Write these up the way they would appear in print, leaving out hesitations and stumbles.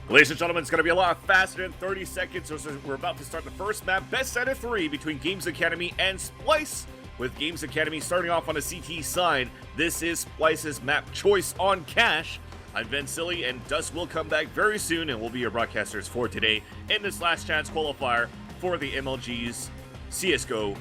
Ladies and gentlemen, it's going to be a lot faster than 30 seconds. So we're about to start the first map, best out of 3 between Games Academy and Splyce. With Games Academy starting off on the CT side, this is Splyce's map choice on Cash. I'm vansilli, and Dust will come back very soon, and we'll be your broadcasters for today in this last chance qualifier for the MLG's CSGO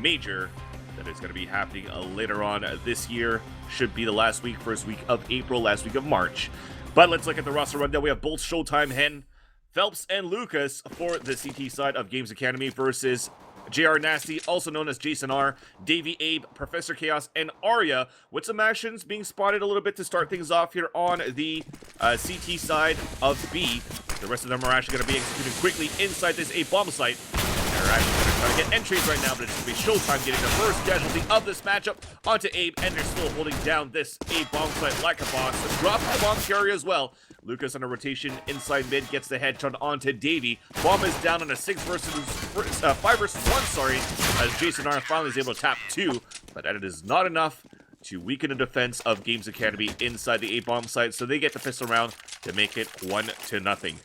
Major that is going to be happening later on this year. Should be the last week, first week of April, last week of March. But let's look at the roster rundown. We have both Showtime, Hen, Phelps, and Lucas for the CT side of Games Academy versus JR Nasty, also known as Jason R, Davey, Abe, Professor Chaos, and Arya, with some actions being spotted a little bit to start things off here on the CT side of B. The rest of them are actually going to be executing quickly inside this A bomb site. They're actually going to try to get entries right now, but it's going to be Showtime getting the first casualty of this matchup onto Abe, and they're still holding down this A bomb site like a boss. So dropping the bomb carrier as well. Lucas on a rotation inside mid gets the headshot onto Davey. Bomb is down on a 5 versus 1, sorry, as Jason R finally is able to tap 2, but that is not enough to weaken the defense of Games Academy inside the A bomb site, so they get the pistol round to make it 1-0.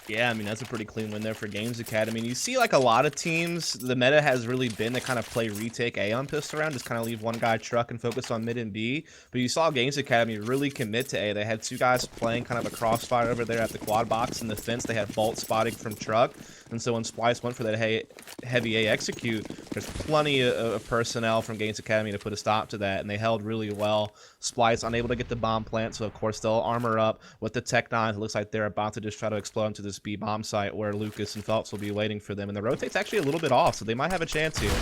Yeah, I mean, that's a pretty clean win there for Games Academy. And you see, like, a lot of teams, the meta has really been to kind of play retake A on pistol round, just kind of leave one guy truck and focus on mid and B. But you saw Games Academy really commit to A. They had 2 guys playing kind of a crossfire over there at the quad box in the fence. They had Bolt spotting from truck. And so when Splyce went for that heavy A execute, there's plenty of personnel from Games Academy to put a stop to that, and they held really well. Splyce unable to get the bomb plant, so of course they'll armor up with the Tech 9. It looks like they're about to just try to explode into this B bomb site where Lucas and Phelps will be waiting for them. And the rotate's actually a little bit off, so they might have a chance here.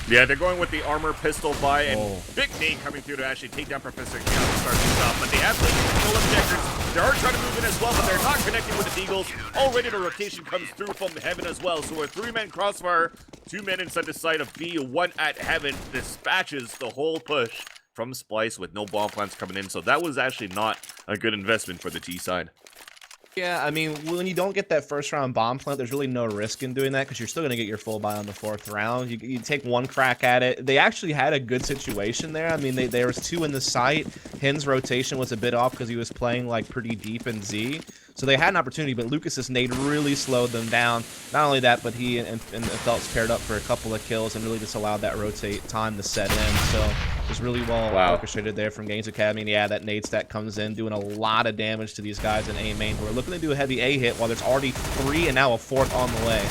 Yeah, they're going with the armor pistol buy, and big nade coming through to actually take down Professor Chaos to start things off. But they have plenty of control objectors. They are trying to move in as well, but they're not connecting with the Eagles. Already the rotation comes through from Heaven as well. So a 3-man crossfire, 2 men inside the site of B, 1 at Heaven, dispatches the whole push from Splyce with no bomb plants coming in. So that was actually not a good investment for the T side. Yeah, I mean, when you don't get that first round bomb plant, there's really no risk in doing that because you're still going to get your full buy on the 4th round. You take one crack at it. They actually had a good situation there. I mean, there was 2 in the site. Hen's rotation was a bit off because he was playing like pretty deep in Z. So they had an opportunity, but Lucas's nade really slowed them down. Not only that, but he and Phelps paired up for a couple of kills and really just allowed that rotate time to set in. So it was really well orchestrated there from Games Academy. And yeah, that nade stack comes in, doing a lot of damage to these guys in A main who are looking to do a heavy A hit while there's already 3 and now a 4th on the way.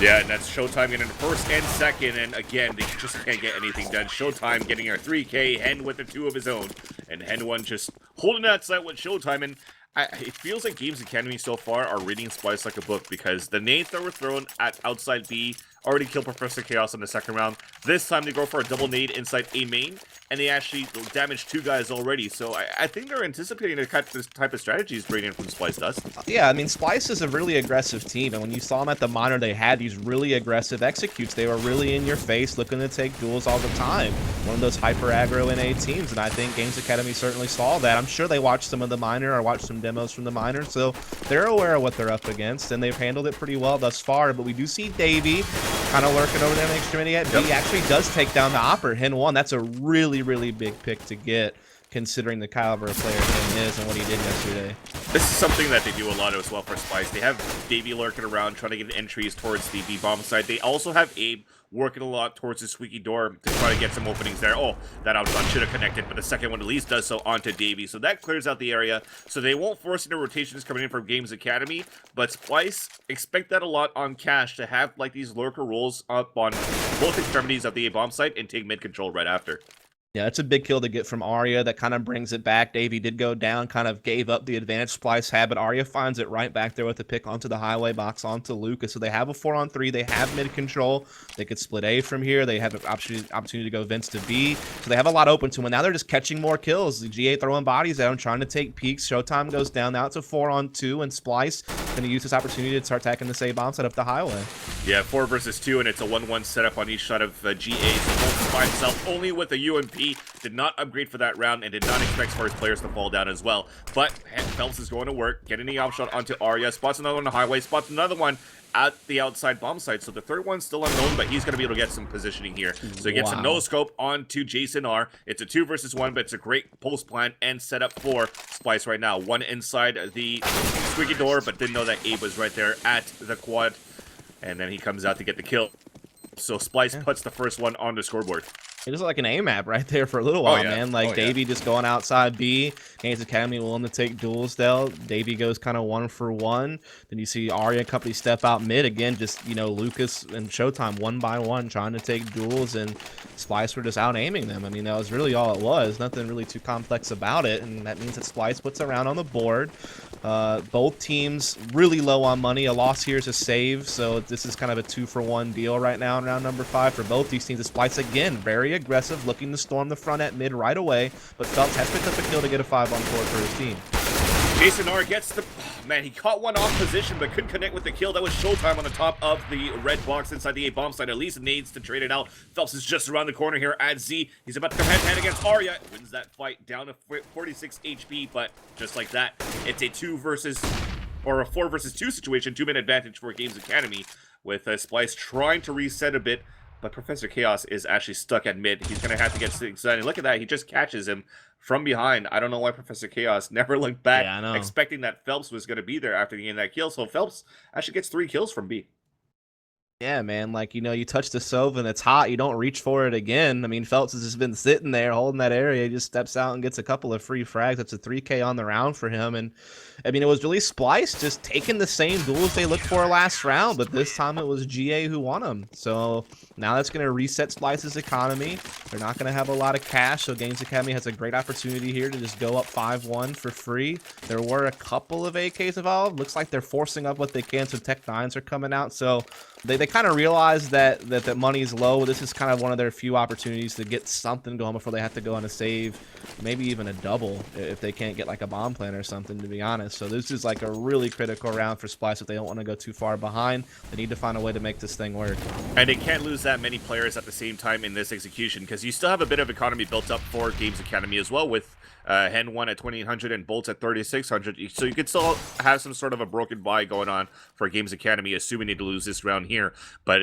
Yeah, and that's Showtime getting the 1st and 2nd, and again, they just can't get anything done. Showtime getting our 3K, Hen with the 2 of his own, and Hen 1 just holding that site with Showtime, and it feels like Games Academy so far are reading Splyce like a book, because the nades that were thrown at outside B already killed Professor Chaos in the 2nd round. This time they go for a double nade inside A main, and they actually damaged 2 guys already. So I think they're anticipating this type of strategies bringing in from Splyce Dust. Yeah, I mean, Splyce is a really aggressive team, and when you saw them at the minor, they had these really aggressive executes. They were really in your face, looking to take duels all the time. One of those hyper aggro NA teams, and I think Games Academy certainly saw that. I'm sure they watched some of the minor or watched some demos from the minor, so they're aware of what they're up against, and they've handled it pretty well thus far. But we do see Davey kind of lurking over there in the extremity. He actually does take down the Opper. Hen 1, that's a really big pick to get, considering the caliber of player Hen is and what he did yesterday. This is something that they do a lot as well for Splyce. They have Davey lurking around trying to get entries towards the B bomb side. They also have Abe working a lot towards the squeaky door to try to get some openings there. Oh, that outshot should have connected, but the 2nd one at least does so onto Davey. So that clears out the area. So they won't force any rotations coming in from Games Academy, but Splyce expect that a lot on Cash to have like these lurker rolls up on both extremities of the A bomb site and take mid control right after. Yeah, it's a big kill to get from Arya. That kind of brings it back. Davey did go down, kind of gave up the advantage Splyce had, but Arya finds it right back there with the pick onto the highway box onto Lucas. So they have a 4-on-3. They have mid control. They could split A from here. They have an opportunity to go Vince to B. So they have a lot open to them. And now they're just catching more kills. The GA throwing bodies at them, trying to take peeks. Showtime goes down. Now it's a 4-on-2, and Splyce going to use this opportunity to start attacking the A bomb set up the highway. Yeah, 4 versus 2, and it's a 1-1 setup on each side of GA. So Bolt by himself only with a UMP. HP. Did not upgrade for that round and did not expect for his players to fall down as well. But Phelps is going to work, getting the op shot onto Arya, spots another one on the highway, spots another one at the outside bomb site. So the third one's still unknown, but he's going to be able to get some positioning here. So he gets a no-scope onto Jason R. It's a 2 versus 1, but it's a great post plan and setup for Splyce right now. One inside the squeaky door, but didn't know that Abe was right there at the quad. And then he comes out to get the kill. So Splyce puts the first one on the scoreboard. It was like an A map right there for a little while, man. Like Davey just going outside B. GamesAcademy willing to take duels there. Davey goes kind of 1 for 1. Then you see Arya and company step out mid again. Just, you know, Lucas and Showtime 1 by 1 trying to take duels, and Splyce were just out aiming them. I mean, that was really all it was. Nothing really too complex about it, and that means that Splyce puts a round on the board. Both teams really low on money. A loss here is a save, so this is kind of a 2 for 1 deal right now in round number 5 for both these teams. Splyce again very aggressive, looking to storm the front at mid right away, but Phelps has picked up a kill to get a 5 on 4 for his team. Jason R gets the... Man, he caught one off position, but couldn't connect with the kill. That was Showtime on the top of the red box inside the A bomb site. At least needs to trade it out. Phelps is just around the corner here at Z. He's about to come hand-to-hand against Arya. Wins that fight down to 46 HP, but just like that, it's a 4 versus 2 situation. 2-minute advantage for GamesAcademy, with Splyce trying to reset a bit. But Professor Chaos is actually stuck at mid. He's going to have to get things done. And look at that. He just catches him from behind. I don't know why Professor Chaos never looked back, expecting that Phelps was going to be there after getting that kill. So Phelps actually gets 3 kills from B. Yeah, man, like, you know, you touch the Sova and it's hot, you don't reach for it again. I mean, Phelps has just been sitting there holding that area. He just steps out and gets a couple of free frags. That's a 3K on the round for him. And, I mean, it was really Splyce just taking the same duels they looked for last round, but this time it was GA who won them. So now that's going to reset Splyce's economy. They're not going to have a lot of cash, so GamesAcademy has a great opportunity here to just go up 5-1 for free. There were a couple of AKs involved. Looks like they're forcing up what they can, so Tech 9s are coming out. So they kind of realize that money is low. This is kind of one of their few opportunities to get something going before they have to go on a save, maybe even a double if they can't get like a bomb plan or something, to be honest. So this is like a really critical round for Splyce if they don't want to go too far behind. They need to find a way to make this thing work. And they can't lose that many players at the same time in this execution, because you still have a bit of economy built up for GamesAcademy as well, with Hen 1 at 2800 and Bolts at 3600. So you could still have some sort of a broken buy going on for GamesAcademy, assuming they lose this round here. But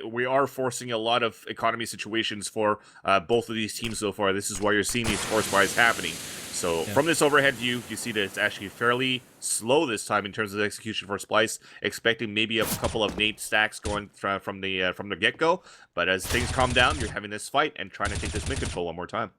we are forcing a lot of economy situations for both of these teams so far. This is why you're seeing these force buys happening. So from this overhead view, you see that it's actually fairly slow this time in terms of the execution for Splyce, expecting maybe a couple of nade stacks going from the get-go. But as things calm down, you're having this fight and trying to take this mid control one more time.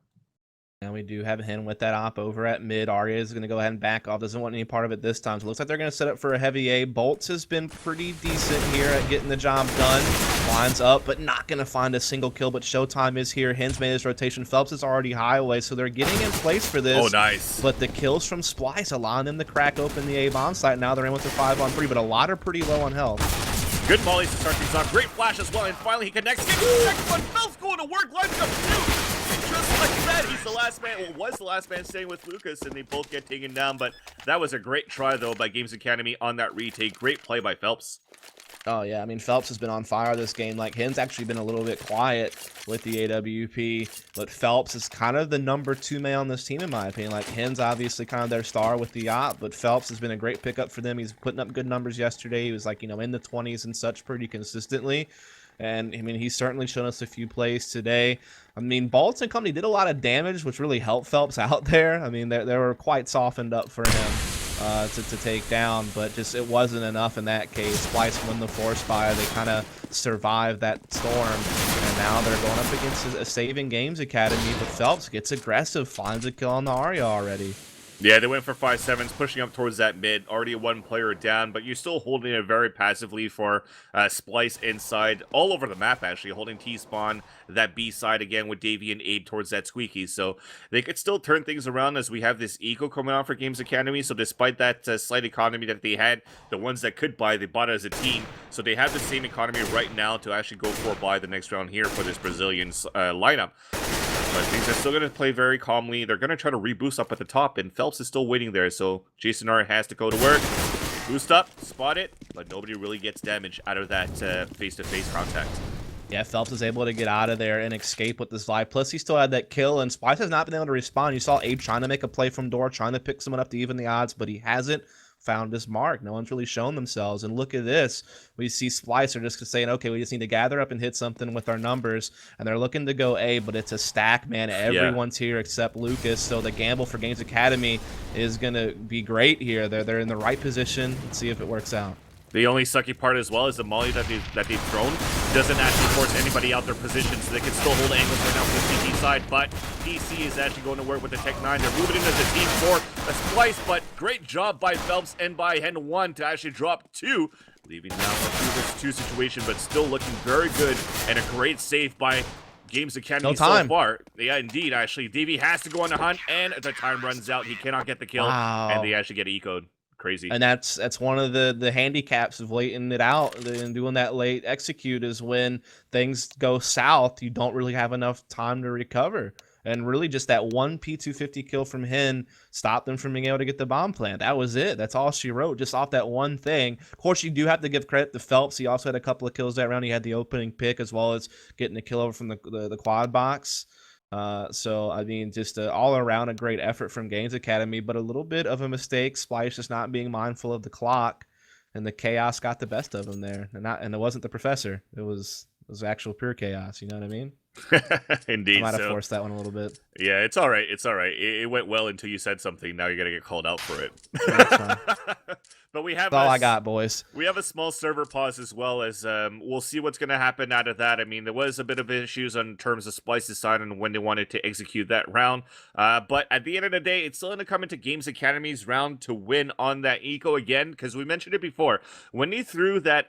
And we do have him with that op over at mid. Arya is going to go ahead and back off. Doesn't want any part of it this time. So it looks like they're going to set up for a heavy A. Bolts has been pretty decent here at getting the job done. Lines up, but not going to find a single kill. But Showtime is here. Hen's made his rotation. Phelps is already highway, so they're getting in place for this. Oh, nice. But the kills from Splyce allowing them to crack open the A bomb site. Now they're in with a 5-on-3, but a lot are pretty low on health. Good volleys to start things off. Great flash as well, and finally he connects. Gets the second one. Phelps going to work. Lines up 2. Just like that, he's the last man, well, was the last man staying with Lucas, and they both get taken down. But that was a great try, though, by GamesAcademy on that retake. Great play by Phelps. Oh, yeah. I mean, Phelps has been on fire this game. Like, Hen's actually been a little bit quiet with the AWP, but Phelps is kind of the number 2 man on this team, in my opinion. Like, Hen's obviously kind of their star with the op, but Phelps has been a great pickup for them. He's putting up good numbers yesterday. He was, like, you know, in the 20s and such pretty consistently. And, I mean, he's certainly shown us a few plays today. I mean, Bolts and company did a lot of damage, which really helped Phelps out there. I mean, they were quite softened up for him to take down, but just it wasn't enough in that case. Splyce won the force fire. They kind of survived that storm, and now they're going up against a saving GamesAcademy, but Phelps gets aggressive, finds a kill on the Arya already. Yeah, they went for 5-7s, pushing up towards that mid. Already 1 player down, but you're still holding it very passively for Splyce inside, all over the map, actually, holding T-spawn, that B side again with Davey and Aid towards that squeaky. So they could still turn things around as we have this eco coming out for GamesAcademy. So despite that slight economy that they had, the ones that could buy, they bought as a team. So they have the same economy right now to actually go for a buy the next round here for this Brazilian lineup. But things are still going to play very calmly. They're going to try to reboost up at the top, and Phelps is still waiting there. So Jason R has to go to work, boost up, spot it, but nobody really gets damage out of that face-to-face contact. Yeah, Phelps is able to get out of there and escape with this life. Plus, he still had that kill, and Splyce has not been able to respond. You saw Abe trying to make a play from door, trying to pick someone up to even the odds, but he hasn't found his mark. No one's really shown themselves. And look at this. We see Splyce are just saying, okay, we just need to gather up and hit something with our numbers. And they're looking to go A, but it's a stack, man. Everyone's here except Lucas. So the gamble for Games Academy is going to be great here. They're in the right position. Let's see if it works out. The only sucky part as well is the molly that they've thrown doesn't actually force anybody out their position, so they can still hold angles right now from the CT side, but PC is actually going to work with the Tech 9. They're moving in as a team for a Splyce, but great job by Phelps and by Hen 1 to actually drop 2, leaving now a 2-versus-2 situation, but still looking very good, and a great save by Games Academy so far. Yeah, indeed, actually. Davey has to go on the hunt, and the time runs out. He cannot get the kill, and they actually get eco'd. Crazy. And that's one of the handicaps of waiting it out and doing that late execute is when things go south, you don't really have enough time to recover. And really just that one P250 kill from Hen stopped them from being able to get the bomb plant. That was it. That's all she wrote, just off that one thing. Of course, you do have to give credit to Phelps. He also had a couple of kills that round. He had the opening pick as well as getting a kill over from the quad box. So, I mean, just all around a great effort from Games Academy, but a little bit of a mistake. Splyce just not being mindful of the clock, and the chaos got the best of him there. And it wasn't the professor. It was actual pure chaos. You know what I mean? Indeed. I might have forced that one a little bit. Yeah, it's all right. It's all right. It went well until you said something. Now you're going to get called out for it. That's fine. But we have That's all I got, boys. We have a small server pause as well, as we'll see what's going to happen out of that. I mean, there was a bit of issues in terms of Splyce's side and when they wanted to execute that round. But at the end of the day, it's still going to come into Games Academy's round to win on that eco again, because we mentioned it before. When he threw that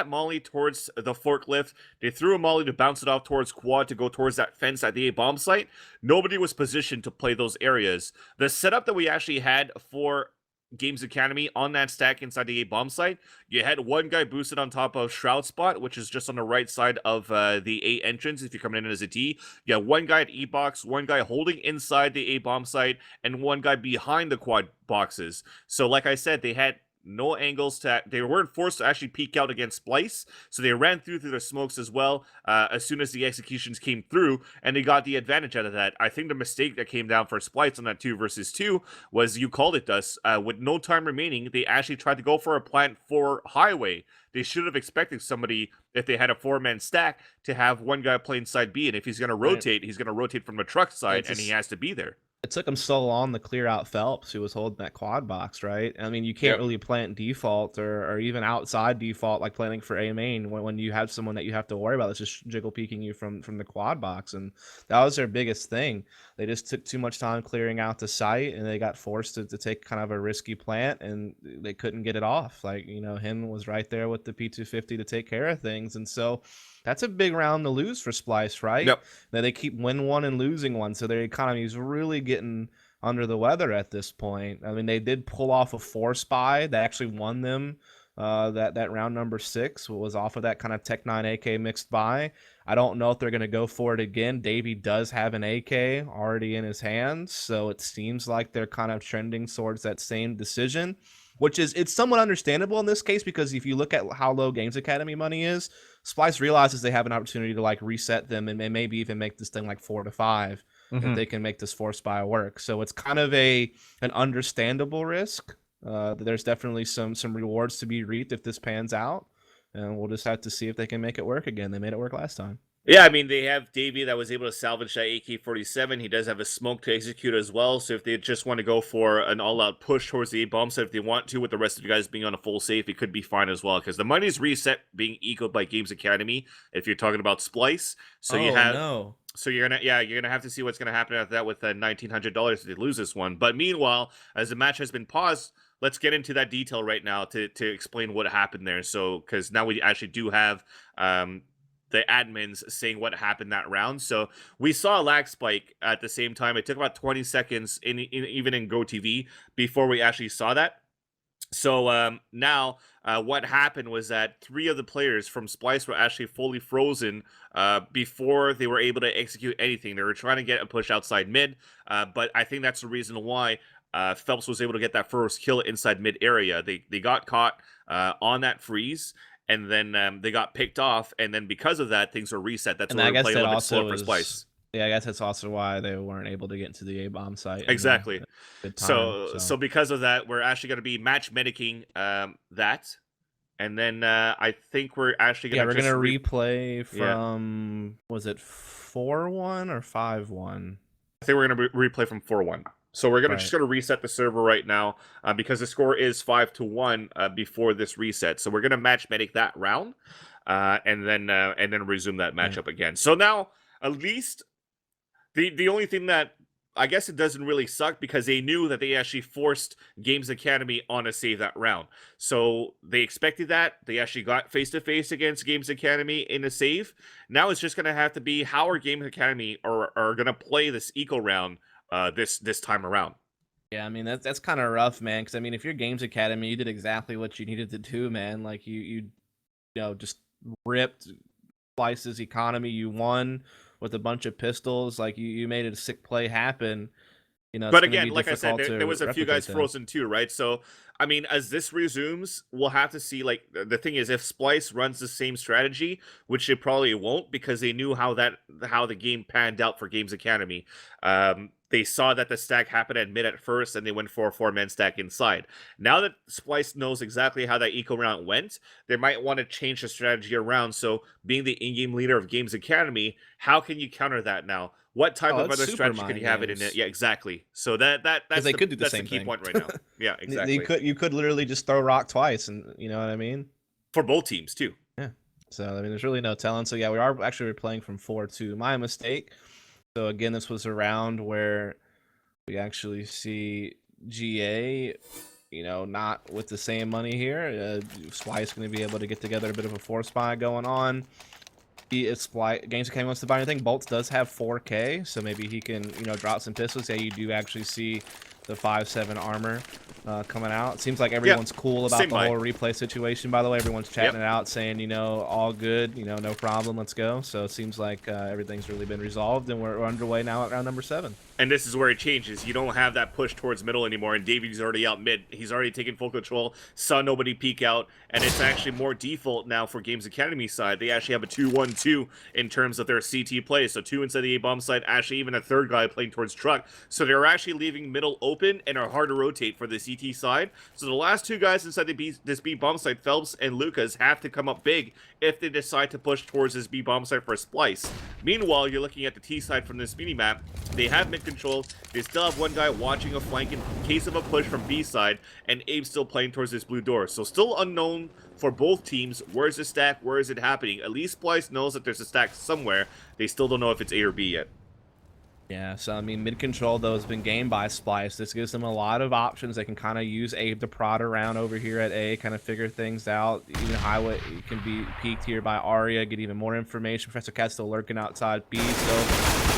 molly towards the forklift, they threw a molly to bounce it off towards quad to go towards that fence at the A bomb site. Nobody was positioned to play those areas. The setup that we actually had for Games Academy on that stack inside the A bomb site, you had one guy boosted on top of Shroud Spot, which is just on the right side of the A entrance if you're coming in as a T. You have one guy at E box, one guy holding inside the A bomb site, and one guy behind the quad boxes. So like I said, they had no angles they weren't forced to actually peek out against Splyce, so they ran through the smokes as well as soon as the executions came through, and they got the advantage out of that. I think the mistake that came down for Splyce on that 2-versus-2 was, you called it, Dust, with no time remaining, they actually tried to go for a plant for highway. They should have expected somebody, if they had a 4-man stack, to have one guy playing side B, and if he's going to rotate, he's going to rotate from the truck side, and he has to be there. It took him so long to clear out Phelps, who was holding that quad box, right? I mean, you can't really plant default or even outside default, like planting for A main, when you have someone that you have to worry about that's just jiggle peeking you from the quad box. And that was their biggest thing. They just took too much time clearing out the site, and they got forced to take kind of a risky plant, and they couldn't get it off. Like, you know, Hen was right there with the P250 to take care of things. And so that's a big round to lose for Splyce, right? Yep. Now they keep win one and losing one, so their economy is really getting under the weather at this point. I mean, they did pull off a 4-spy that actually won them that round number 6 was off of that kind of Tech 9 AK mixed buy. I don't know if they're going to go for it again. Davey does have an AK already in his hands, so it seems like they're kind of trending towards that same decision, which is, it's somewhat understandable in this case, because if you look at how low Games Academy money is, Splyce realizes they have an opportunity to like reset them and maybe even make this thing like 4 to 5 if they can make this 4-spy work. So it's kind of an understandable risk. There's definitely some rewards to be reaped if this pans out, and we'll just have to see if they can make it work again. They made it work last time. Yeah, I mean, they have Davey that was able to salvage that AK-47. He does have a smoke to execute as well, so if they just want to go for an all-out push towards the A-bomb site, if they want to, with the rest of you guys being on a full safe, it could be fine as well, because the money's reset being equaled by Games Academy if you're talking about Splyce. So So you're gonna have to see what's gonna happen after that with $1,900 if they lose this one. But meanwhile, as the match has been paused, let's get into that detail right now to explain what happened there. So, because now we actually do have the admins saying what happened that round. So we saw a lag spike at the same time. It took about 20 seconds even in GoTV before we actually saw that. So now what happened was that 3 of the players from Splyce were actually fully frozen before they were able to execute anything. They were trying to get a push outside mid, but I think that's the reason why Phelps was able to get that first kill inside mid area. They got caught on that freeze, and then they got picked off, and then because of that, things were reset. That's And why I we're guess playing a that little bit also slower for Splyce. is, yeah, I guess that's also why they weren't able to get into the A-bomb site. In Exactly. the good time. So because of that, we're actually going to be match medicing that, and then I think we're actually going to we're just gonna replay from was it 4-1 or 5-1? I think we're going to replay from 4-1. So we're just going to reset the server right now because the score is 5-1 before this reset. So we're going to match medic that round and then resume that matchup again. So now at least the only thing that I guess it doesn't really suck because they knew that they actually forced Games Academy on a save that round. So they expected that. They actually got face-to-face against Games Academy in a save. Now it's just going to have to be how are Games Academy are going to play this eco round this time around. Yeah, I mean that's kind of rough, man. Because I mean, if you're Games Academy, you did exactly what you needed to do, man. Like you know, just ripped Splyce's economy. You won with a bunch of pistols. Like you made a sick play happen. You know, but again, like I said, there was a few guys that. frozen too, right? So, I mean, as this resumes, we'll have to see. Like the thing is, if Splyce runs the same strategy, which it probably won't, because they knew how the game panned out for Games Academy. They saw that the stack happened at mid at first, and they went for a 4-man stack inside. Now that Splyce knows exactly how that eco round went, they might want to change the strategy around. So, being the in-game leader of Games Academy, how can you counter that now? What type of other strategy could you have it in it? Yeah, exactly. So that's they could do the that's same the key thing. point right now. Yeah, exactly. You could literally just throw rock twice, and you know what I mean. For both teams too. Yeah. So I mean, there's really no telling. So yeah, we are actually playing from 4-2. My mistake. So again, this was a round where we actually see GA, you know, not with the same money here. Splyce going to be able to get together a bit of a force buy going on. If Splyce Games Academy wants to buy anything, Bolts does have 4K, so maybe he can, you know, drop some pistols. Yeah, you do actually see the 5.7 armor coming out. It seems like everyone's cool about the whole replay situation, by the way. Everyone's chatting it out, saying, you know, all good, you know, no problem, let's go. So it seems like everything's really been resolved, and we're underway now at round number 7. And this is where it changes. You don't have that push towards middle anymore, and Davies already out mid. He's already taken full control, saw nobody peek out, and it's actually more default now for Games Academy side. They actually have a 2-1-2 in terms of their CT play. So 2 inside the A-bomb side, actually even a third guy playing towards truck. So they're actually leaving middle open and are hard to rotate for the CT side. So the last 2 guys inside this B-bomb side, Phelps and Lucas, have to come up big if they decide to push towards this B-bomb side for a Splyce. Meanwhile, you're looking at the T side from this mini-map. They have mid control. They still have one guy watching a flank in case of a push from B side, and Abe's still playing towards this blue door. So still unknown for both teams. Where's the stack? Where is it happening? At least Splyce knows that there's a stack somewhere. They still don't know if it's A or B yet. Yeah, so I mean, mid control though has been gained by Splyce. This gives them a lot of options. They can kind of use Abe to prod around over here at A, kind of figure things out. Even Highway can be peeked here by Arya, get even more information. Professor Cat's still lurking outside B, so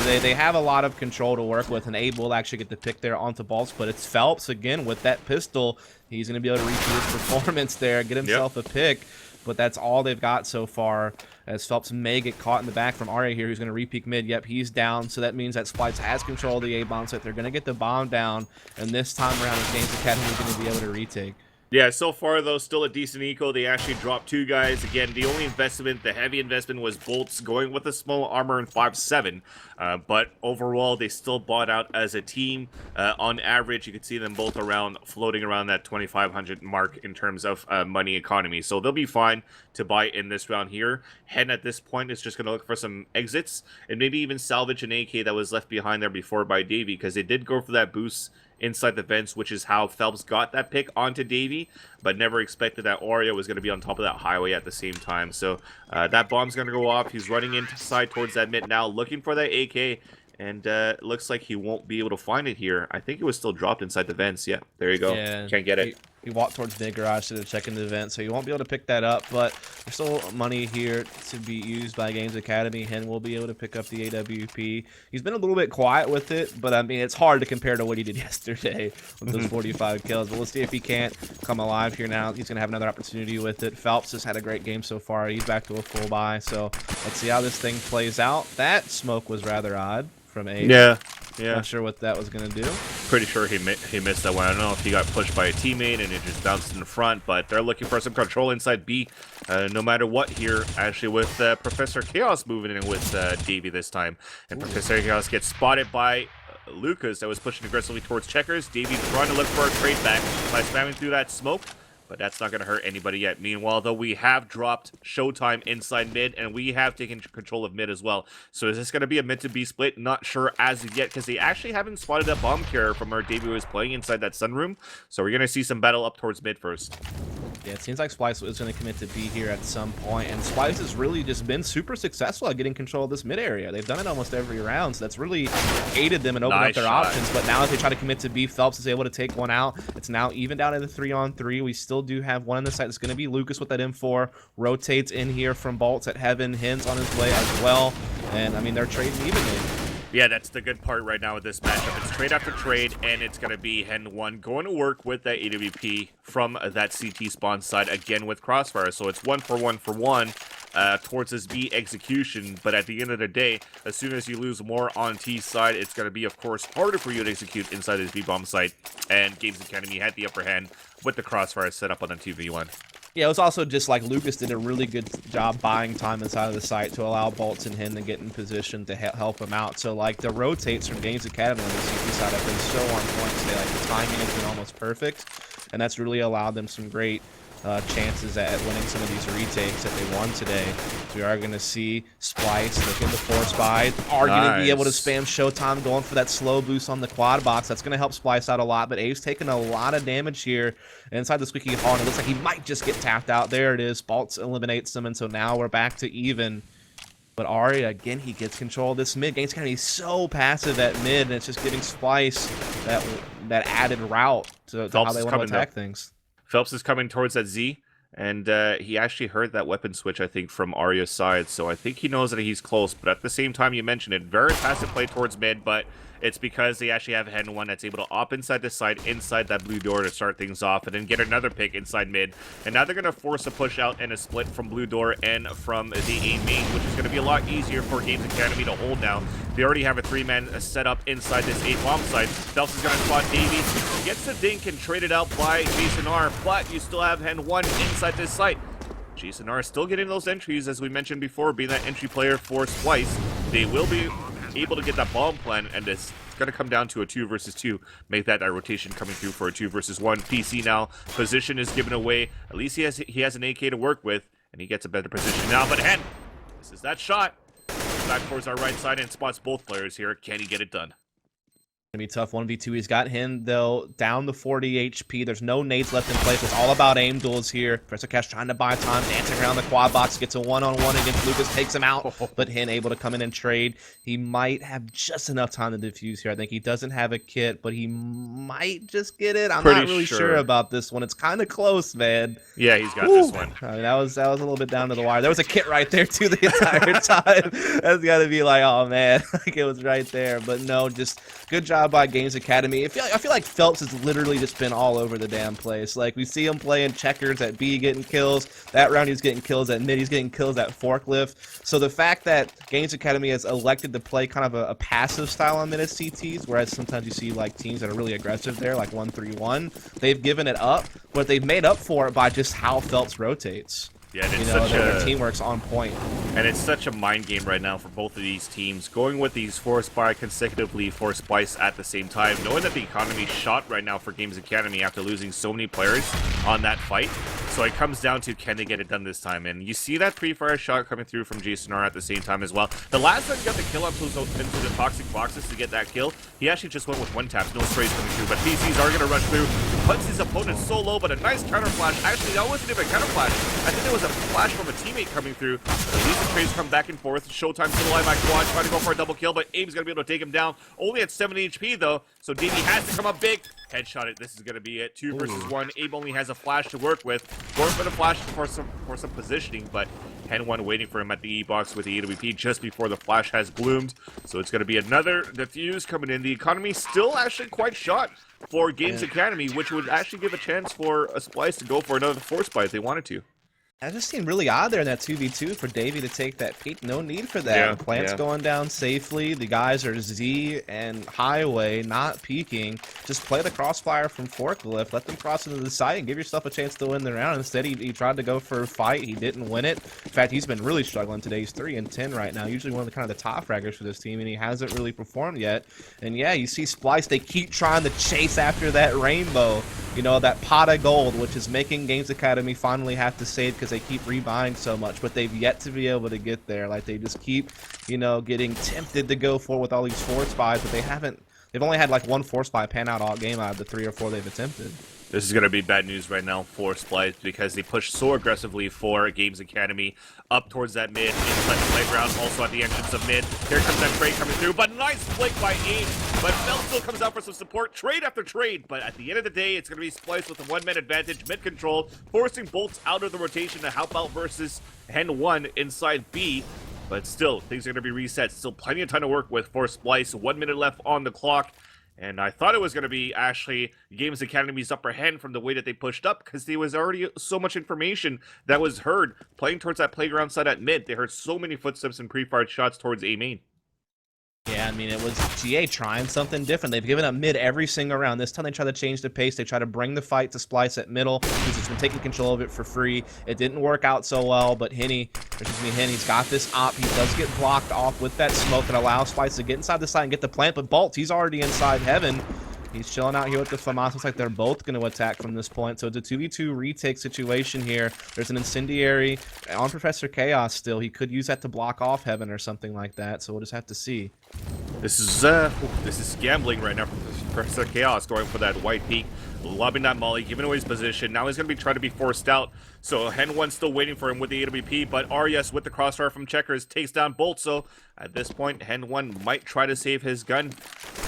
they have a lot of control to work with, and Abe will actually get the pick there onto Bolts, but it's Phelps again with that pistol. He's going to be able to reach his performance there, get himself a pick. But that's all they've got so far, as Phelps may get caught in the back from Arya here, who's going to re-peek mid. Yep, he's down, so that means that Splyce has control of the A-bomb site. They're going to get the bomb down, and this time around, Games Academy is going to be able to retake. Yeah, so far, though, still a decent eco. They actually dropped 2 guys. Again, the only investment, the heavy investment, was Bolts going with a small armor and 5.7. But overall, they still bought out as a team. On average, you can see them both floating around that 2,500 mark in terms of money economy. So they'll be fine to buy in this round here. Hen at this point is just going to look for some exits and maybe even salvage an AK that was left behind there before by Davey, because they did go for that boost inside the vents, which is how Phelps got that pick onto Davey, but never expected that Oreo was going to be on top of that highway at the same time. So that bomb's going to go off. He's running inside towards that mid now, looking for that AK, and it looks like he won't be able to find it here. I think it was still dropped inside the vents. Yeah, there you go. Yeah, can't get it. He walked towards mid garage to check in the vent, so you won't be able to pick that up, but there's still money here to be used by Games Academy. Hen will be able to pick up the AWP. He's been a little bit quiet with it, but I mean, it's hard to compare to what he did yesterday with those 45 kills. But we'll see if he can't come alive here now. He's going to have another opportunity with it. Phelps has had a great game so far. He's back to a full buy, so let's see how this thing plays out. That smoke was rather odd from A. Yeah. Yeah. Not sure what that was going to do. Pretty sure he missed that one. I don't know if he got pushed by a teammate and it just bounced in the front, but they're looking for some control inside B, no matter what here, actually, with Professor Chaos moving in with Davey this time. And Professor Chaos gets spotted by Lucas that was pushing aggressively towards checkers. Davey trying to look for a trade back by spamming through that smoke, but that's not going to hurt anybody yet. Meanwhile, though, we have dropped Showtime inside mid, and we have taken control of mid as well. So is this going to be a mid to B split? Not sure as of yet, because they actually haven't spotted a bomb carrier from where Davey was playing inside that sunroom. So we're going to see some battle up towards mid first. Yeah, it seems like Splyce is going to commit to B here at some point, and Splyce has really just been super successful at getting control of this mid area. They've done it almost every round, so that's really aided them and opened up their options. But now as they try to commit to B, Phelps is able to take one out. It's now even down to the 3-on-3. We still do have one on the side. It's going to be Lucas with that M4. Rotates in here from Bolts at Heaven. Hens on his way as well. And, I mean, they're trading evenly. Yeah, that's the good part right now with this matchup. It's trade after trade, and it's going to be Hen 1 going to work with that AWP from that CT spawn side again with Crossfire. So it's 1 for 1 for 1 towards this B execution. But at the end of the day, as soon as you lose more on T side, it's going to be, of course, harder for you to execute inside this B bomb site. And Games Academy had the upper hand with the Crossfire set up on the 2v1. Yeah, it was also just like Lucas did a really good job buying time inside of the site to allow Bolts and Hen to get in position to help him out. So, like, the rotates from Games Academy on the CT side have been so on point today. Like, the timing has been almost perfect, and that's really allowed them some great chances at winning some of these retakes that they won today. So we are going to see Splyce looking to force buy. Are going to be able to spam Showtime going for that slow boost on the quad box. That's going to help Splyce out a lot, but Abe's taking a lot of damage here inside the squeaky hall, and it looks like he might just get tapped out. There it is. Bolts eliminates him, and so now we're back to even. But Ari, again, he gets control of this mid. Games Academy is so passive at mid, and it's just giving Splyce that added route to how they want to attack things. Phelps is coming towards that Z, and he actually heard that weapon switch, I think, from Arya's side, so I think he knows that he's close, but at the same time, you mentioned it, very passive play towards mid, but it's because they actually have Hen 1 that's able to op inside the side, inside that blue door to start things off, and then get another pick inside mid, and now they're going to force a push out and a split from blue door and from the A main, which is going to be a lot easier for Games Academy to hold now. They already have a 3-man set up inside this 8-bomb site. Phelps is going to spot Davey. He gets the dink and traded out by Jason R, but you still have Hen 1 inside this site. Jason R is still getting those entries, as we mentioned before, being that entry player for Splyce. They will be able to get that bomb plan, and it's going to come down to a 2 versus 2. Make that rotation coming through for a 2 versus 1. PC now, position is given away. At least he has an AK to work with, and he gets a better position now. But Hen, this is that shot. Back towards our right side and spots both players here. Can he get it done? Gonna be tough 1v2. He's got Hen though down to 40 HP. There's no nades left in place. It's all about aim duels here. Professor Cash trying to buy time, dancing around the quad box, gets a 1-on-1 against Lucas, takes him out, but Hen able to come in and trade. He might have just enough time to defuse here. I think he doesn't have a kit, but he might just get it. I'm not really sure about this one. It's kind of close, man. Yeah, he's got this one. I mean, that was a little bit down to the wire. There was a kit right there too the entire time. That's got to be like, oh man, like it was right there. But no, just good job by Games Academy. I feel like Phelps has literally just been all over the damn place. Like, we see him playing checkers at B, getting kills. That round he's getting kills at mid, he's getting kills at forklift. So the fact that Games Academy has elected to play kind of a passive style on mid as CTs, whereas sometimes you see like teams that are really aggressive there, like 1-3-1, they've given it up, but they've made up for it by just how Phelps rotates. Yeah, and it's their teamwork's on point. And it's such a mind game right now for both of these teams. Going with these force buy consecutively for Splyce at the same time, knowing that the economy shot right now for Games Academy after losing so many players on that fight. So it comes down to, can they get it done this time? And you see that pre-fire shot coming through from Jason R at the same time as well. The last one got the kill into the toxic boxes to get that kill. He actually just went with 1 tap, no sprays coming through, but PCs are going to rush through. Puts his opponent so low, but a nice counter flash. Actually, that wasn't even a counter flash. I think there was a flash from a teammate coming through. These trades come back and forth. Showtime still alive by quad, trying to go for a double kill, but Abe's going to be able to take him down. Only at 7 HP though, so Davey has to come up big. Headshot it. This is going to be it. 2 versus 1. Abe only has a flash to work with. Going for the flash for some positioning, but Hen 1 waiting for him at the E box with the AWP just before the flash has bloomed. So it's going to be another defuse coming in. The economy still actually quite shot for Games Academy, which would actually give a chance for a Splyce to go for another force buy if they wanted to. That just seemed really odd there in that 2v2 for Davey to take that peek. No need for that. Yeah, Plant's going down safely. The guys are Z and Highway, not peeking. Just play the crossfire from Forklift. Let them cross into the site and give yourself a chance to win the round. Instead, he tried to go for a fight. He didn't win it. In fact, he's been really struggling today. He's 3-10 right now. Usually one of the kind of the top fraggers for this team, and he hasn't really performed yet. And yeah, you see Splyce, they keep trying to chase after that rainbow. You know, that pot of gold, which is making Games Academy finally have to save because they keep rebuying so much, but they've yet to be able to get there. Like, they just keep, you know, getting tempted to go for with all these force buys, but they've only had like one force buy pan out all game out of the 3 or 4 they've attempted. This is going to be bad news right now for Splyce because they pushed so aggressively for Games Academy up towards that mid, inside the playground, also at the entrance of mid. Here comes that trade coming through, but nice flick by AIM. But Bell still comes out for some support, trade after trade. But at the end of the day, it's going to be Splyce with a 1-man advantage, mid control, forcing Bolts out of the rotation to help out versus Hen 1 inside B. But still, things are going to be reset. Still plenty of time to work with for Splyce. 1 minute left on the clock. And I thought it was going to be actually Games Academy's upper hand from the way that they pushed up because there was already so much information that was heard playing towards that playground side at mid. They heard so many footsteps and pre-fired shots towards A main. Yeah, I mean, it was GA trying something different. They've given up mid every single round. This time they try to change the pace. They try to bring the fight to Splyce at middle. He's just been taking control of it for free. It didn't work out so well, but Henny's got this op. He does get blocked off with that smoke that allows Splyce to get inside the side and get the plant, but Bolts, he's already inside heaven. He's chilling out here with the FAMAS. Looks like they're both going to attack from this point. So it's a 2v2 retake situation here. There's an incendiary on Professor Chaos still. He could use that to block off Heaven or something like that. So we'll just have to see. This is gambling right now from Professor Chaos, going for that white peak, lobbing that molly, giving away his position. Now he's going to be trying to be forced out. So Hen 1 still waiting for him with the AWP, but Arias with the crossfire from Checkers takes down Bolt. So at this point, Hen 1 might try to save his gun.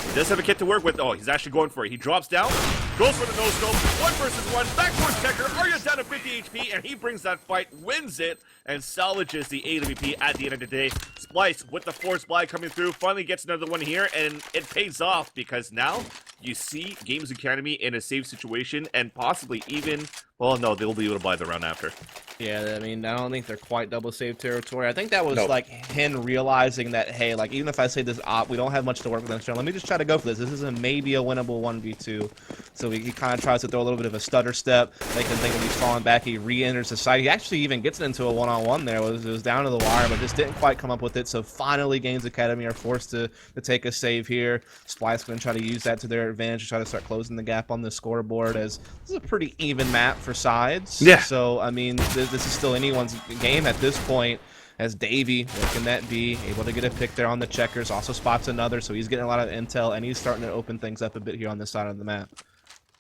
He does have a kit to work with. Oh, he's actually going for it. He drops down, goes for the no-scope, 1 versus 1, back towards Checker. Arias down to 50 HP, and he brings that fight, wins it, and salvages the AWP at the end of the day. Splyce with the force buy coming through, finally gets another one here, and it pays off because now you see Games Academy in a safe situation and possibly even, well, no, they'll be able to buy the round after. Yeah, I mean, I don't think they're quite double save territory. I think that was like Hen realizing that, hey, like, even if I say this op, we don't have much to work with on this round. Let me just try to go for this. This is maybe a winnable 1v2. So he kind of tries to throw a little bit of a stutter step. They can think when he's falling back, he re-enters the site. He actually even gets into a one-on-one there. It was down to the wire, but just didn't quite come up with it. So finally, Games Academy are forced to take a save here. Splyce going to try to use that to their advantage to try to start closing the gap on the scoreboard, as this is a pretty even map for sides. Yeah. So, I mean, this is still anyone's game at this point, as Davey, looking that B, able to get a pick there on the Checkers, also spots another, so he's getting a lot of intel, and he's starting to open things up a bit here on this side of the map.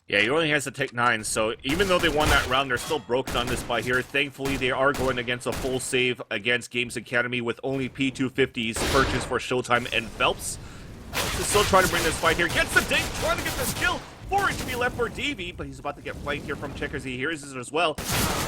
Yeah, he only has to take 9, so even though they won that round, they're still broken on this buy here. Thankfully, they are going against a full save against Games Academy with only P250s purchased for Showtime and Phelps. Still trying to bring this fight here. Gets the dink, trying to get this kill. 4 HP left for Davey, but he's about to get flanked here from Checkers. He hears it as well.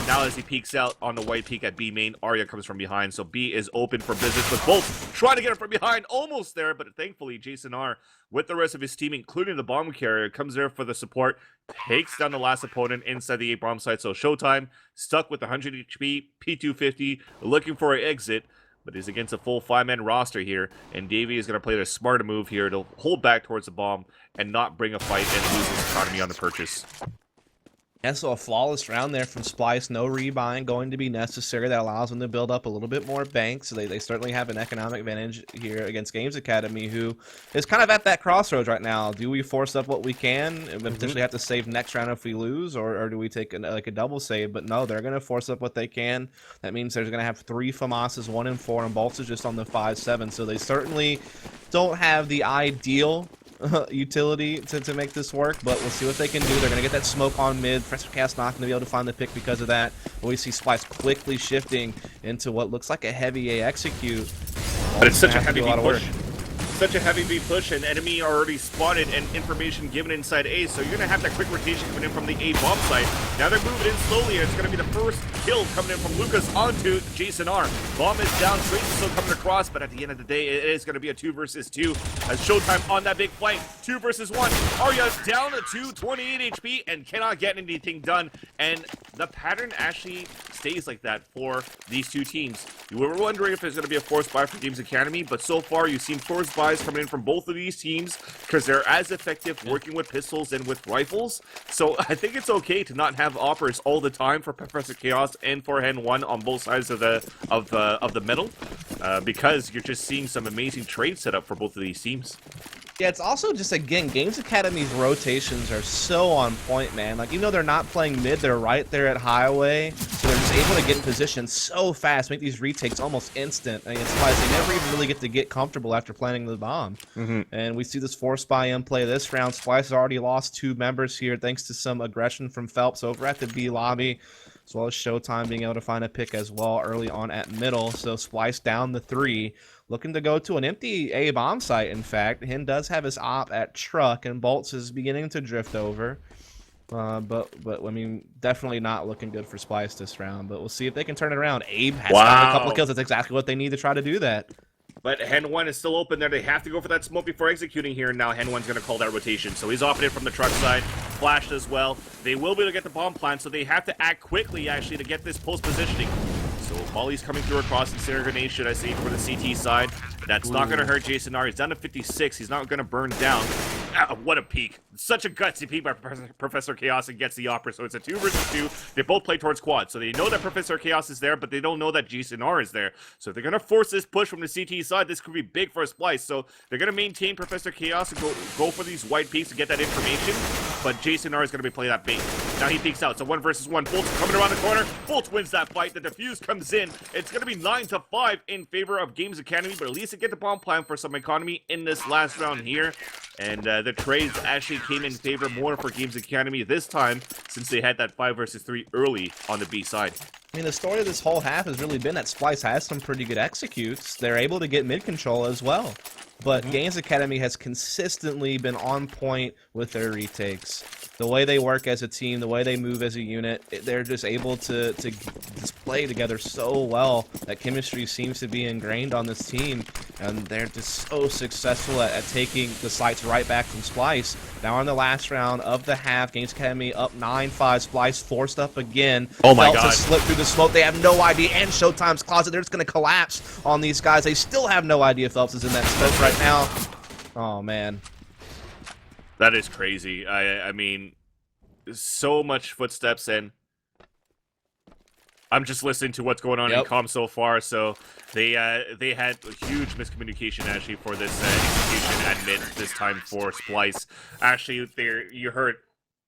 Now as he peeks out on the white peak at B main, Arya comes from behind, so B is open for business with Bolt. Trying to get him from behind, almost there, but thankfully Jason R, with the rest of his team, including the bomb carrier, comes there for the support, takes down the last opponent inside the A bomb site. So Showtime, stuck with 100 HP, P250, looking for an exit. But he's against a full 5-man roster here, and Davey is going to play the smarter move here to hold back towards the bomb and not bring a fight and lose his economy on the purchase. Yeah, so a flawless round there from Splyce. No rebuying going to be necessary. That allows them to build up a little bit more bank, so they certainly have an economic advantage here against Games Academy, who is kind of at that crossroads right now. Do we force up what we can and potentially have to save next round if we lose, or do we take like a double save? But no, they're going to force up what they can. That means they're going to have 3 FAMASs, 1 and 4, and Bolts is just on the 5-7. So they certainly don't have the ideal utility to make this work, but we'll see what they can do. They're going to get that smoke on mid. Professor Chaos not going to be able to find the pick because of that. But we see Splyce quickly shifting into what looks like a heavy A execute. But it's such a heavy B push. Such a heavy B push, and enemy already spotted and information given inside A, so you're going to have that quick rotation coming in from the A bomb site. Now they're moving in slowly, and it's going to be the first kill coming in from Lucas onto Jason R. Bomb is down, Trace is still coming across, but at the end of the day, it is going to be a 2 versus 2 as Showtime on that big flank. 2 versus 1. Arya down to 28 HP and cannot get anything done, and the pattern actually stays like that for these two teams. You were wondering if there's going to be a forced buy for Games Academy, but so far you've seen forced buys coming in from both of these teams because they're as effective working with pistols and with rifles. So I think it's okay to not have operas all the time for Professor Chaos and for Hen 1 on both sides of the middle, because you're just seeing some amazing trade set up for both of these teams. Yeah, it's also just, again, Games Academy's rotations are so on point, man. Like, even though they're not playing mid, they're right there at highway, so they're just able to get in position so fast, make these retakes almost instant. I mean, it's why they never even really get to get comfortable after planting the bomb. And we see this force buy in play this round. Splyce has already lost 2 members here thanks to some aggression from Phelps over at the B lobby, as well as Showtime being able to find a pick as well early on at middle. So Splyce down the 3. Looking to go to an empty A bomb site, in fact. Hen does have his op at truck, and Bolts is beginning to drift over. But I mean, definitely not looking good for Splyce this round. But we'll see if they can turn it around. Abe has found a couple of kills. That's exactly what they need to try to do that. But Hen 1 is still open there. They have to go for that smoke before executing here. And now Hen 1's going to call that rotation. So he's offing it from the truck side. Flashed as well. They will be able to get the bomb plant, so they have to act quickly, actually, to get this post positioning. So Molly's coming through across Incinerator Grenade, should I say, for the CT side. That's not going to hurt Jason R. He's down to 56. He's not going to burn down. What a peek. Such a gutsy peek by Professor Chaos, and gets the Opera. So it's a 2 versus 2. They both play towards quad. So they know that Professor Chaos is there, but they don't know that Jason R is there. So if they're going to force this push from the CT side, this could be big for a Splyce. So they're going to maintain Professor Chaos and go for these white peaks to get that information. But Jason R is going to be playing that bait. Now he peeks out. So 1 versus 1. Bolt's coming around the corner. Bolt wins that fight. The defuse comes in. It's going to be 9-5 in favor of Games Academy, but at least they get the bomb plan for some economy in this last round here. And the trades actually came in favor more for Games Academy this time, since they had that 5 versus 3 early on the B side. I mean, the story of this whole half has really been that Splyce has some pretty good executes. They're able to get mid control as well. But Games Academy has consistently been on point with their retakes. The way they work as a team, the way they move as a unit, they're just able to just play together so well. That chemistry seems to be ingrained on this team, and they're just so successful at taking the sights right back from Splyce. Now in the last round of the half, Games Academy up 9-5. Splyce forced up again. Oh my God. Phelps has slipped through the smoke. They have no idea. And Showtime's closet, they're just going to collapse on these guys. They still have no idea Phelps is in that smoke right now. Oh, man. That is crazy. I mean, so much footsteps, and I'm just listening to what's going on in comm so far. So they had a huge miscommunication actually for this execution at mid this time for Splyce. Actually, you heard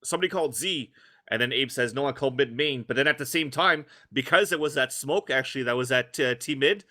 somebody called Z, and then Abe says no one called mid main. But then at the same time, because it was that smoke actually that was at T mid,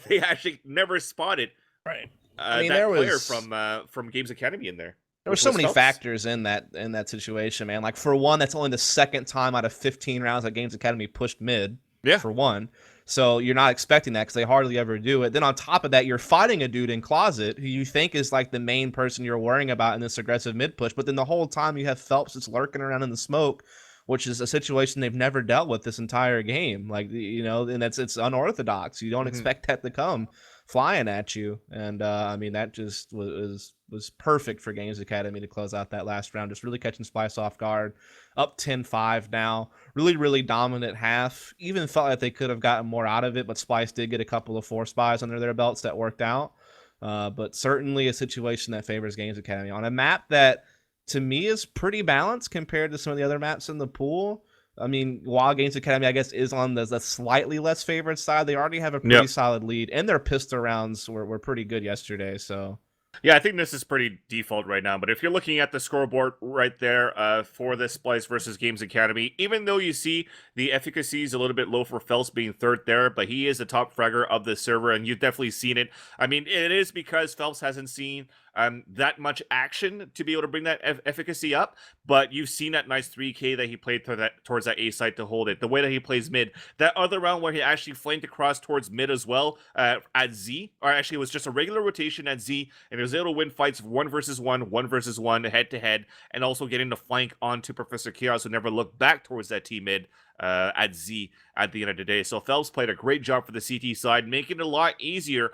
they actually never spotted I mean, that there player was from Games Academy in there. There were so many factors in that situation, man. Like, for one, that's only the second time out of 15 rounds that Games Academy pushed mid. Yeah. For one. So you're not expecting that because they hardly ever do it. Then on top of that, you're fighting a dude in closet who you think is like the main person you're worrying about in this aggressive mid push. But then the whole time you have Phelps that's lurking around in the smoke, which is a situation they've never dealt with this entire game. Like, you know, and it's unorthodox. You don't expect that to come flying at you. And I mean, that just was perfect for Games Academy to close out that last round, just really catching Splyce off guard. Up 10-5 now. Really dominant half. Even felt like they could have gotten more out of it, but Splyce did get a couple of force buys under their belts that worked out. But certainly a situation that favors Games Academy on a map that, to me, is pretty balanced compared to some of the other maps in the pool. I mean, while Games Academy, I guess, is on the slightly less favored side, they already have a pretty solid lead, and their pistol rounds were pretty good yesterday, so... Yeah, I think this is pretty default right now, but if you're looking at the scoreboard right there for this Splyce versus Games Academy, even though you see the efficacy is a little bit low for Phelps being third there, but he is the top fragger of the server, and you've definitely seen it. I mean, it is because Phelps hasn't seen that much action to be able to bring that efficacy up, but you've seen that nice 3K that he played towards that A site to hold it. The way that he plays mid, that other round where he actually flanked across towards mid as well at Z, or actually it was just a regular rotation at Z, and he was able to win fights 1 versus 1, 1 versus 1, head to head, and also getting the flank onto Professor Chaos, who never looked back towards that T mid. at Z at the end of the day. So Phelps played a great job for the CT side, making it a lot easier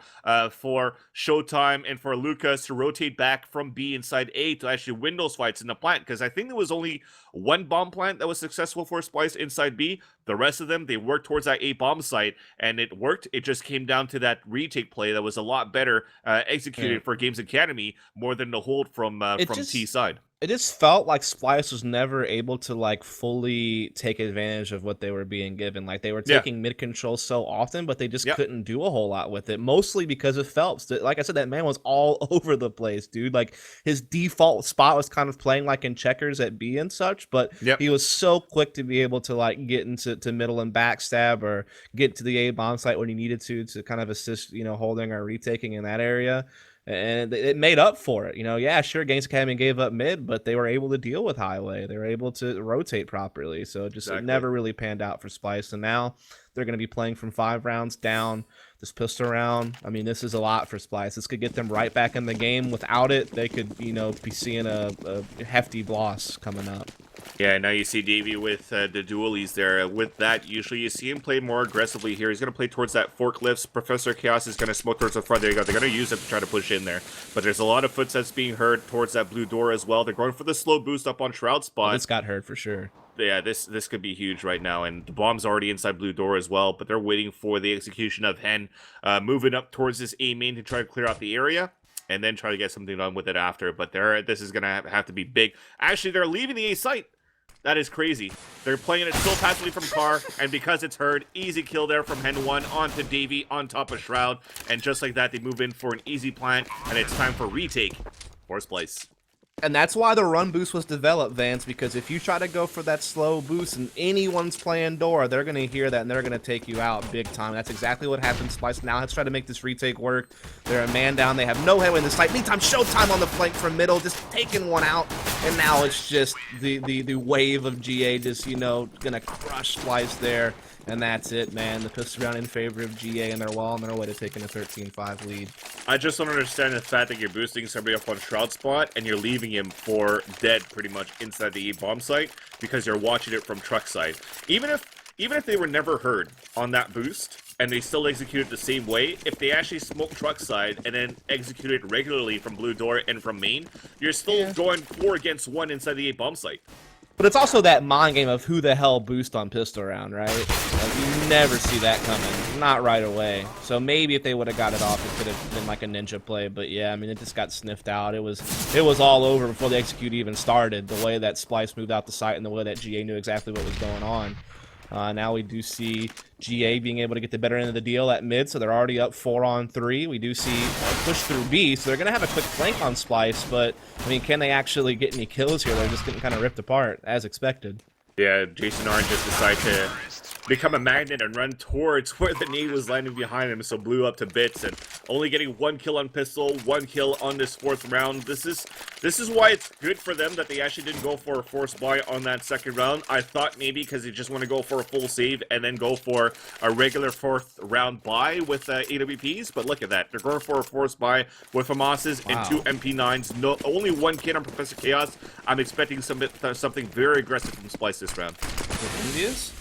for Showtime and for Lucas to rotate back from B inside A to actually win those fights in the plant, because I think there was only one bomb plant that was successful for Splyce inside B. The rest of them, they worked towards that A bomb site, and it worked. It just came down to that retake play that was a lot better executed for Games Academy more than the hold from T side. It just felt like Splyce was never able to like fully take advantage of what they were being given. Like they were taking mid control so often, but they just couldn't do a whole lot with it. Mostly because of Phelps. Like I said, that man was all over the place, dude. Like his default spot was kind of playing like in checkers at B and such, but he was so quick to be able to like get into middle and backstab or get to the A bomb site when he needed to kind of assist, you know, holding or retaking in that area. And it made up for it. You know, yeah, sure, Games Academy gave up mid, but they were able to deal with highway. They were able to rotate properly. So it never really panned out for Splyce. And now they're going to be playing from 5 rounds down. This pistol round, I mean, this is a lot for Splyce. This could get them right back in the game. Without it, they could, you know, be seeing a hefty loss coming up. Yeah, now you see Davey with the dualies there. With that, usually you see him play more aggressively here. He's going to play towards that forklifts. Professor Chaos is going to smoke towards the front. There you go. They're going to use it to try to push in there. But there's a lot of footsteps being heard towards that blue door as well. They're going for the slow boost up on Shroud spot. This got heard for sure. Yeah, this could be huge right now. And the bomb's already inside blue door as well. But they're waiting for the execution of Hen moving up towards this A main to try to clear out the area. And then try to get something done with it after. But this is going to have to be big. Actually, they're leaving the A site. That is crazy. They're playing it still passively from Car, and because it's heard, easy kill there from Hen 1 onto Davey on top of Shroud. And just like that, they move in for an easy plant, and it's time for retake for Splyce. And that's why the run boost was developed, Vance, because if you try to go for that slow boost and anyone's playing door, they're going to hear that and they're going to take you out big time. That's exactly what happened. Splyce now has tried to make this retake work. They're a man down. They have no headway in the site. Meantime, Showtime on the flank from middle, just taking one out. And now it's just the wave of GA just, you know, going to crush Splyce there. And that's it, man. The pistol round in favor of GA, and they're well on their way to taking a 13-5 lead. I just don't understand the fact that you're boosting somebody up on Shroud spot and you're leaving him for dead pretty much inside the bomb site because you're watching it from truck side. Even if they were never heard on that boost and they still execute it the same way, if they actually smoke truck side and then execute it regularly from blue door and from main, you're still going 4 against 1 inside the bomb site. But it's also that mind game of who the hell boost on pistol round, right? Like, you never see that coming. Not right away. So maybe if they would have got it off, it could have been like a ninja play. But yeah, I mean, it just got sniffed out. It was all over before the execute even started. The way that Splyce moved out the site and the way that GA knew exactly what was going on. Now we do see GA being able to get the better end of the deal at mid, so they're already up 4-on-3. We do see a push through B, so they're going to have a quick flank on Splyce, but, I mean, can they actually get any kills here? They're just getting kind of ripped apart, as expected. Yeah, Jason Arn just decided to become a magnet and run towards where the nade was landing behind him, so blew up to bits, and only getting 1 kill on pistol, 1 kill on this 4th round. This is why it's good for them that they actually didn't go for a forced buy on that 2nd round. I thought maybe because they just want to go for a full save and then go for a regular 4th round buy with AWPs, but look at that. They're going for a forced buy with FAMASs and 2 MP9s. No, only 1 kid on Professor Chaos. I'm expecting something very aggressive from Splyce this round. Envious?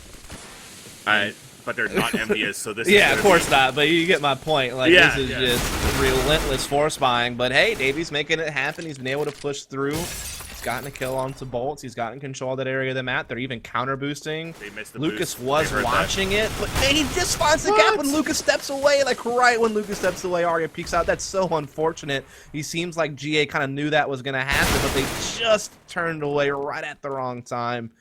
But they're not envious, so this yeah, is of course not, but you get my point. Like, yeah, this is just relentless force buying. But hey, Davey's making it happen. He's been able to push through. He's gotten a kill onto bolts. He's gotten control of that area of the map. They're even counter boosting. They missed the Lucas boost. was watching it, but man, he just finds the gap when Lucas steps away. Like right when Lucas steps away, Arya peeks out. That's so unfortunate. He seems like GA kind of knew that was going to happen, but they just turned away right at the wrong time.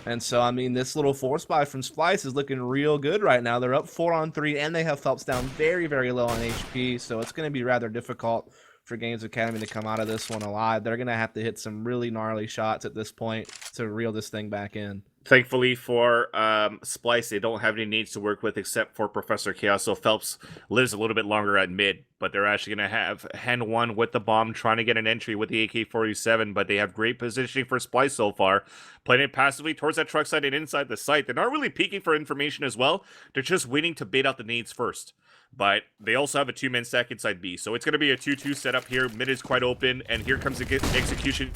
And so, I mean, this little force buy from Splyce is looking real good right now. They're up 4-on-3, and they have Phelps down very, very low on HP, so it's going to be rather difficult for Games Academy to come out of this one alive. They're going to have to hit some really gnarly shots at this point to reel this thing back in. Thankfully for Splyce, they don't have any needs to work with except for Professor Chaos, so Phelps lives a little bit longer at mid, but they're actually going to have Hen 1 with the bomb trying to get an entry with the AK-47, but they have great positioning for Splyce so far, playing it passively towards that truck side and inside the site. They're not really peeking for information as well. They're just waiting to bait out the nades first. But they also have a 2-man stack inside B, so it's going to be a 2-2 setup here. Mid is quite open, and here comes the execution.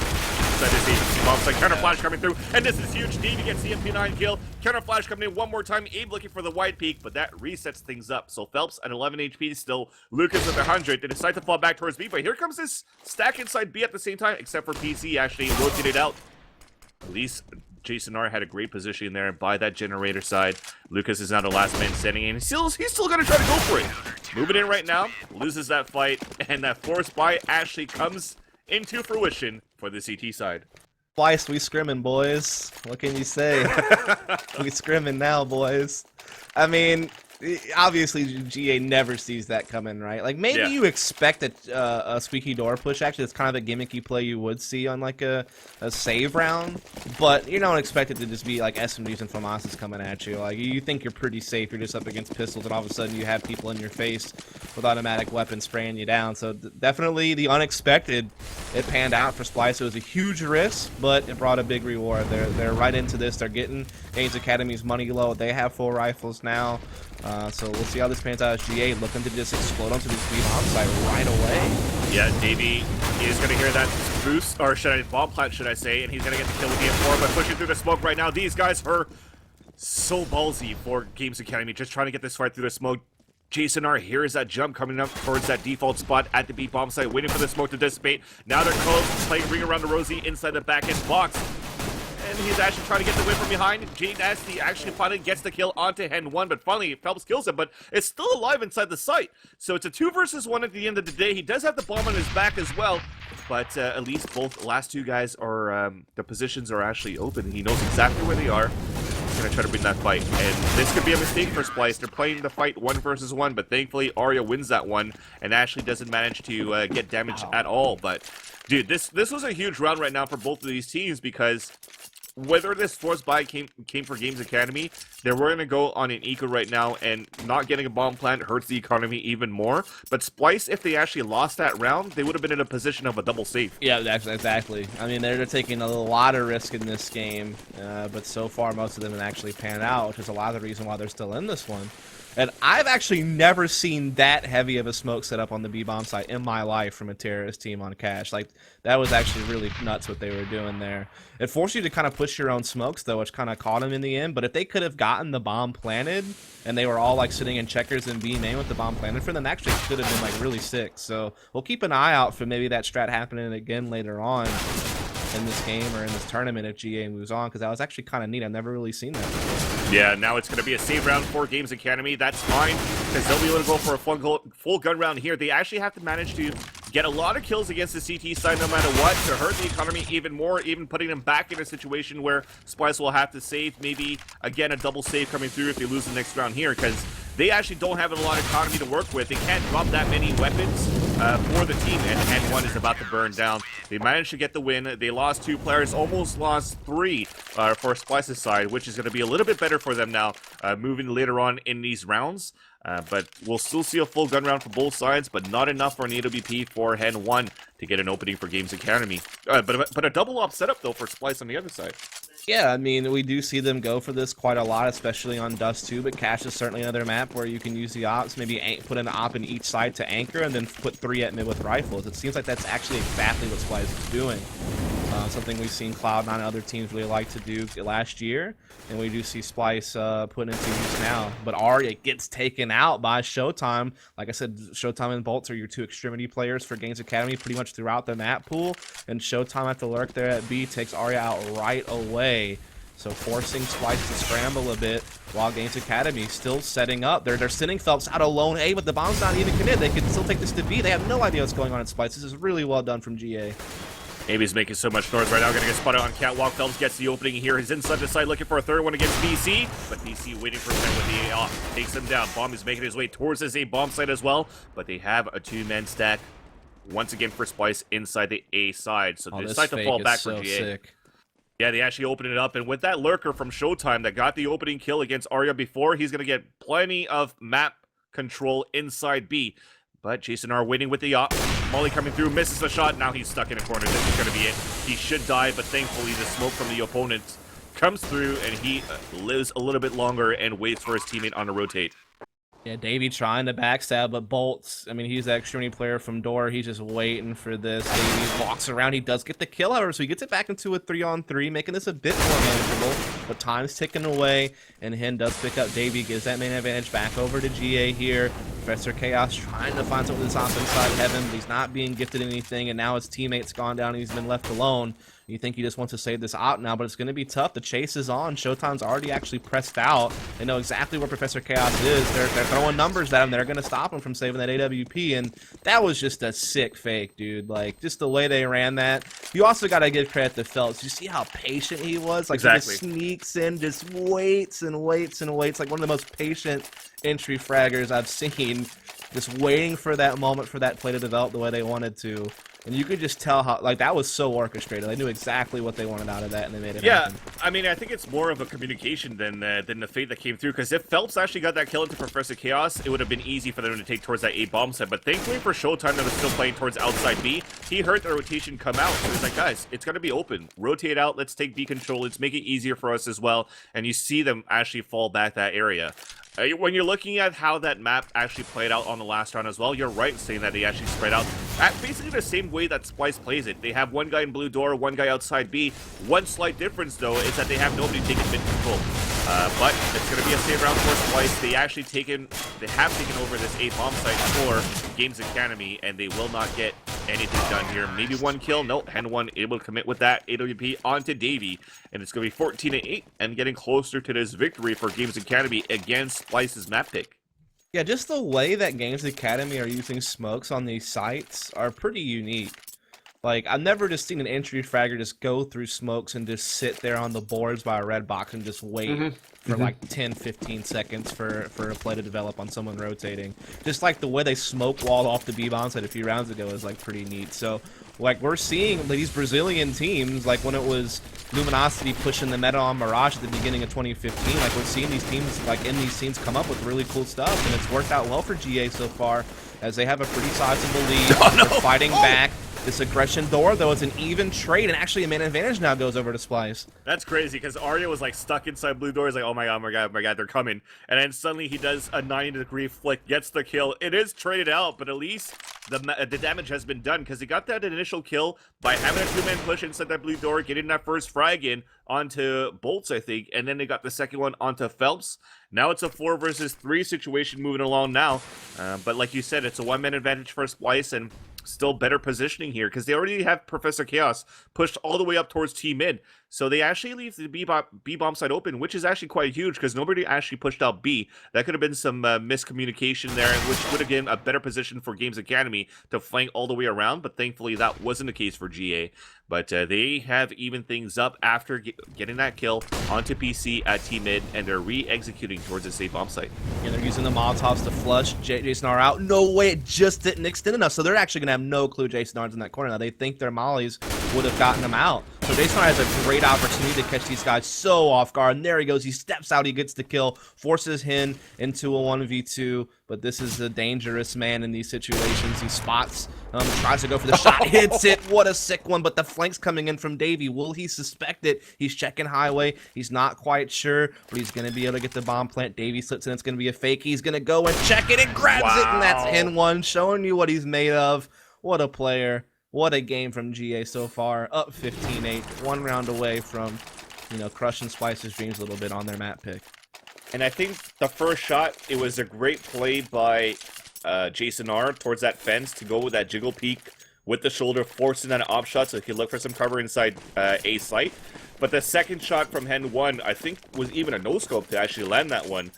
inside this agency bomb site. Counter flash coming through, and this is huge. Davey gets the MP9 kill. Counter flash coming in one more time. Abe looking for the wide peak, but that resets things up. So Phelps at 11 HP still. Lucas at 100. They decide to fall back towards B, but here comes this stack inside B at the same time, except for PC actually rotated out. At least Jason R had a great position there by that generator side. Lucas is now the last man standing, and he's still gonna try to go for it. Moving in right now, loses that fight, and that force buy actually comes into fruition for the CT side. Splyce, we scrimming, boys. What can you say? We scrimming now, boys. I mean, obviously GA never sees that coming, right? Like, maybe you expect a squeaky door push. Actually, it's kind of a gimmicky play you would see on like a save round, but you don't expect it to just be like SMGs and FAMASas coming at you. Like, you think you're pretty safe, you're just up against pistols, and all of a sudden you have people in your face with automatic weapons spraying you down. So definitely the unexpected, it panned out for Splyce. It was a huge risk, but it brought a big reward. They're right into this. They're getting GamesAcademy's money low. They have 4 rifles now. So we'll see how this pans out as GA looking to just explode onto this B bomb site right away. Yeah, Davey is going to hear that boost, or bomb plant, should I say, and he's going to get the kill with the M4 by pushing through the smoke right now. These guys are so ballsy for GamesAcademy, just trying to get this fight through the smoke. Jason R hears that jump coming up towards that default spot at the B bomb site, waiting for the smoke to dissipate. Now they're close, playing ring around the Rosie inside the back end box. And he's actually trying to get the win from behind. Jade Nasty actually finally gets the kill onto Hen 1, but finally Phelps kills him, but it's still alive inside the site. So it's a 2 versus 1 at the end of the day. He does have the bomb on his back as well, but at least both last 2 guys are, the positions are actually open. He knows exactly where they are. He's going to try to win that fight, and this could be a mistake for Splyce. They're playing the fight 1 versus 1, but thankfully Arya wins that one, and Ashley doesn't manage to get damage at all. But, dude, this was a huge round right now for both of these teams, because whether this force buy came for GamesAcademy, they were going to go on an eco right now, and not getting a bomb plant hurts the economy even more. But Splyce, if they actually lost that round, they would have been in a position of a double safe. Yeah, exactly. I mean, they're taking a lot of risk in this game, but so far most of them have actually panned out, which is a lot of the reason why they're still in this one. And I've actually never seen that heavy of a smoke setup on the B-bomb site in my life from a terrorist team on cash. Like, that was actually really nuts what they were doing there. It forced you to kind of push your own smokes, though, which kind of caught them in the end. But if they could have gotten the bomb planted, and they were all, like, sitting in checkers and B main with the bomb planted for them, that actually could have been, like, really sick. So we'll keep an eye out for maybe that strat happening again later on in this game or in this tournament if GA moves on, because that was actually kind of neat. I've never really seen that. Yeah, now it's going to be a save round for GamesAcademy. That's fine, because they'll be able to go for a full gun round here. They actually have to manage to get a lot of kills against the CT side no matter what to hurt the economy even more, even putting them back in a situation where Splyce will have to save, maybe, again, a double save coming through if they lose the next round here, because they actually don't have a lot of economy to work with. They can't drop that many weapons for the team, and N1 is about to burn down. They managed to get the win. They lost 2 players, almost lost 3 for Splyce's side, which is going to be a little bit better for them now, moving later on in these rounds. But we'll still see a full gun round for both sides, but not enough for an AWP for Hen 1 to get an opening for GamesAcademy. But a double op setup, though, for Splyce on the other side. Yeah, I mean, we do see them go for this quite a lot, especially on Dust 2, but Cash is certainly another map where you can use the ops, maybe put an op in each side to anchor, and then put 3 at mid with rifles. It seems like that's actually exactly what Splyce is doing. Something we've seen Cloud9 and other teams really like to do last year, and we do see Splyce put into use now. But Arya gets taken out by Showtime. Like I said, Showtime and Bolts are your 2 extremity players for GamesAcademy pretty much throughout the map pool, and Showtime at the lurk there at B takes Arya out right away. So forcing Splyce to scramble a bit while GamesAcademy still setting up. They're sending Phelps out alone A, but the bomb's not even committed. They can still take this to B. They have no idea what's going on in Splyce. This is really well done from GA. Abe's making so much noise right now. Gonna get spotted on Catwalk. Phelps gets the opening here. He's inside the side looking for a third one against PC, but PC waiting for him with the A off. Takes him down. Bomb is making his way towards his A bomb site as well, but they have a 2-man stack once again for Splyce inside the A side. So they decide to fall back for GA. Sick. Yeah, they actually opened it up, and with that lurker from Showtime that got the opening kill against Arya before, he's gonna get plenty of map control inside B. But Jason R waiting with the op. Molly coming through, misses the shot. Now he's stuck in a corner. This is going to be it. He should die, but thankfully the smoke from the opponent comes through, and he lives a little bit longer and waits for his teammate on to rotate. Yeah, Davey trying to backstab, but Bolts, I mean, he's that extremity player from Door. He's just waiting for this. Davey walks around. He does get the kill, however, so he gets it back into a 3-on-3, making this a bit more manageable. But time's ticking away, and Hen does pick up Davey, gives that main advantage back over to GA here. Professor Chaos trying to find something that's off inside Heaven, but he's not being gifted anything, and now his teammate's gone down and he's been left alone. You think he just wants to save this out now, but it's going to be tough. The chase is on. Showtime's already actually pressed out. They know exactly where Professor Chaos is. They're throwing numbers at him. They're going to stop him from saving that AWP, and that was just a sick fake, dude. Like, just the way they ran that. You also got to give credit to Phelps. You see how patient he was? Like, exactly. He just sneaks in, just waits and waits and waits. Like, one of the most patient entry fraggers I've seen. Just waiting for that moment for that play to develop the way they wanted to. And you could just tell how, like, that was so orchestrated. They knew exactly what they wanted out of that, and they made it happen. I mean, I think it's more of a communication than the fate that came through. Because if Phelps actually got that kill into Professor Chaos, it would have been easy for them to take towards that A bomb set. But thankfully for Showtime, that was still playing towards outside B. He heard the rotation come out, so he's like, guys, it's gonna be open. Rotate out. Let's take B control. Let's make it easier for us as well. And you see them actually fall back that area. When you're looking at how that map actually played out on the last round as well, you're right in saying that they actually spread out at basically the same way that Splyce plays it. They have one guy in blue door, one guy outside B. One slight difference, though, is that they have nobody taking mid control. But it's going to be a save round for Splyce. They have taken over this A bomb site for GamesAcademy, and they will not get anything done here. Maybe one kill. No, Hen 1 able to commit with that AWP onto Davey, and it's going to be 14-8 and getting closer to this victory for GamesAcademy against Splyce's map pick. Yeah, just the way that GamesAcademy are using smokes on these sites are pretty unique. Like, I've never just seen an entry fragger just go through smokes and just sit there on the boards by a red box and just wait for like 10-15 seconds for a play to develop on someone rotating. Just like the way they smoke walled off the B-bomb site a few rounds ago is like pretty neat. So, like, we're seeing these Brazilian teams, like when it was Luminosity pushing the meta on Mirage at the beginning of 2015, like we're seeing these teams, like in these scenes, come up with really cool stuff, and it's worked out well for GA so far, as they have a pretty sizable lead. They're fighting back. This aggression door, though, it's an even trade, and actually a main advantage now goes over to Splyce. That's crazy, because Arya was like stuck inside blue door. He's like, oh my god, they're coming. And then suddenly he does a 90-degree flick, gets the kill. It is traded out, but at least the damage has been done, because he got that initial kill by having a two-man push inside that blue door, getting that first frag in onto Bolts, I think, and then they got the second one onto Phelps. Now it's a 4 versus 3 situation moving along now. But like you said, it's a one-man advantage for Splyce, and still better positioning here because they already have Professor Chaos pushed all the way up towards T mid. So they actually leave the B bomb side open, which is actually quite huge because nobody actually pushed out B. That could have been some miscommunication there, which would have given a better position for GamesAcademy to flank all the way around. But thankfully, that wasn't the case for GA. But they have evened things up after getting that kill onto PC at T mid, and they're re-executing towards the safe bomb site. Yeah, they're using the Molotovs to flush Jason R out. No way, it just didn't extend enough. So they're actually going to have no clue Jason R's in that corner now. They think their mollies would have gotten them out. So Jason R has a great opportunity to catch these guys so off guard. And there he goes. He steps out. He gets the kill. Forces Hen into a 1v2. But this is a dangerous man in these situations. He spots, tries to go for the shot, hits it. What a sick one. But the flank's coming in from Davey. Will he suspect it? He's checking highway. He's not quite sure, but he's going to be able to get the bomb plant. Davey slips in. It's going to be a fake. He's going to go and check it and grabs it. And that's Hen 1, showing you what he's made of. What a player. What a game from GA so far. Up 15-8. One round away from, crushing Splyce's dreams a little bit on their map pick. And I think the first shot, it was a great play by Jason R towards that fence to go with that jiggle peek with the shoulder, forcing that op shot so he could look for some cover inside A site. But the second shot from Hen 1, I think, was even a no-scope to actually land that one,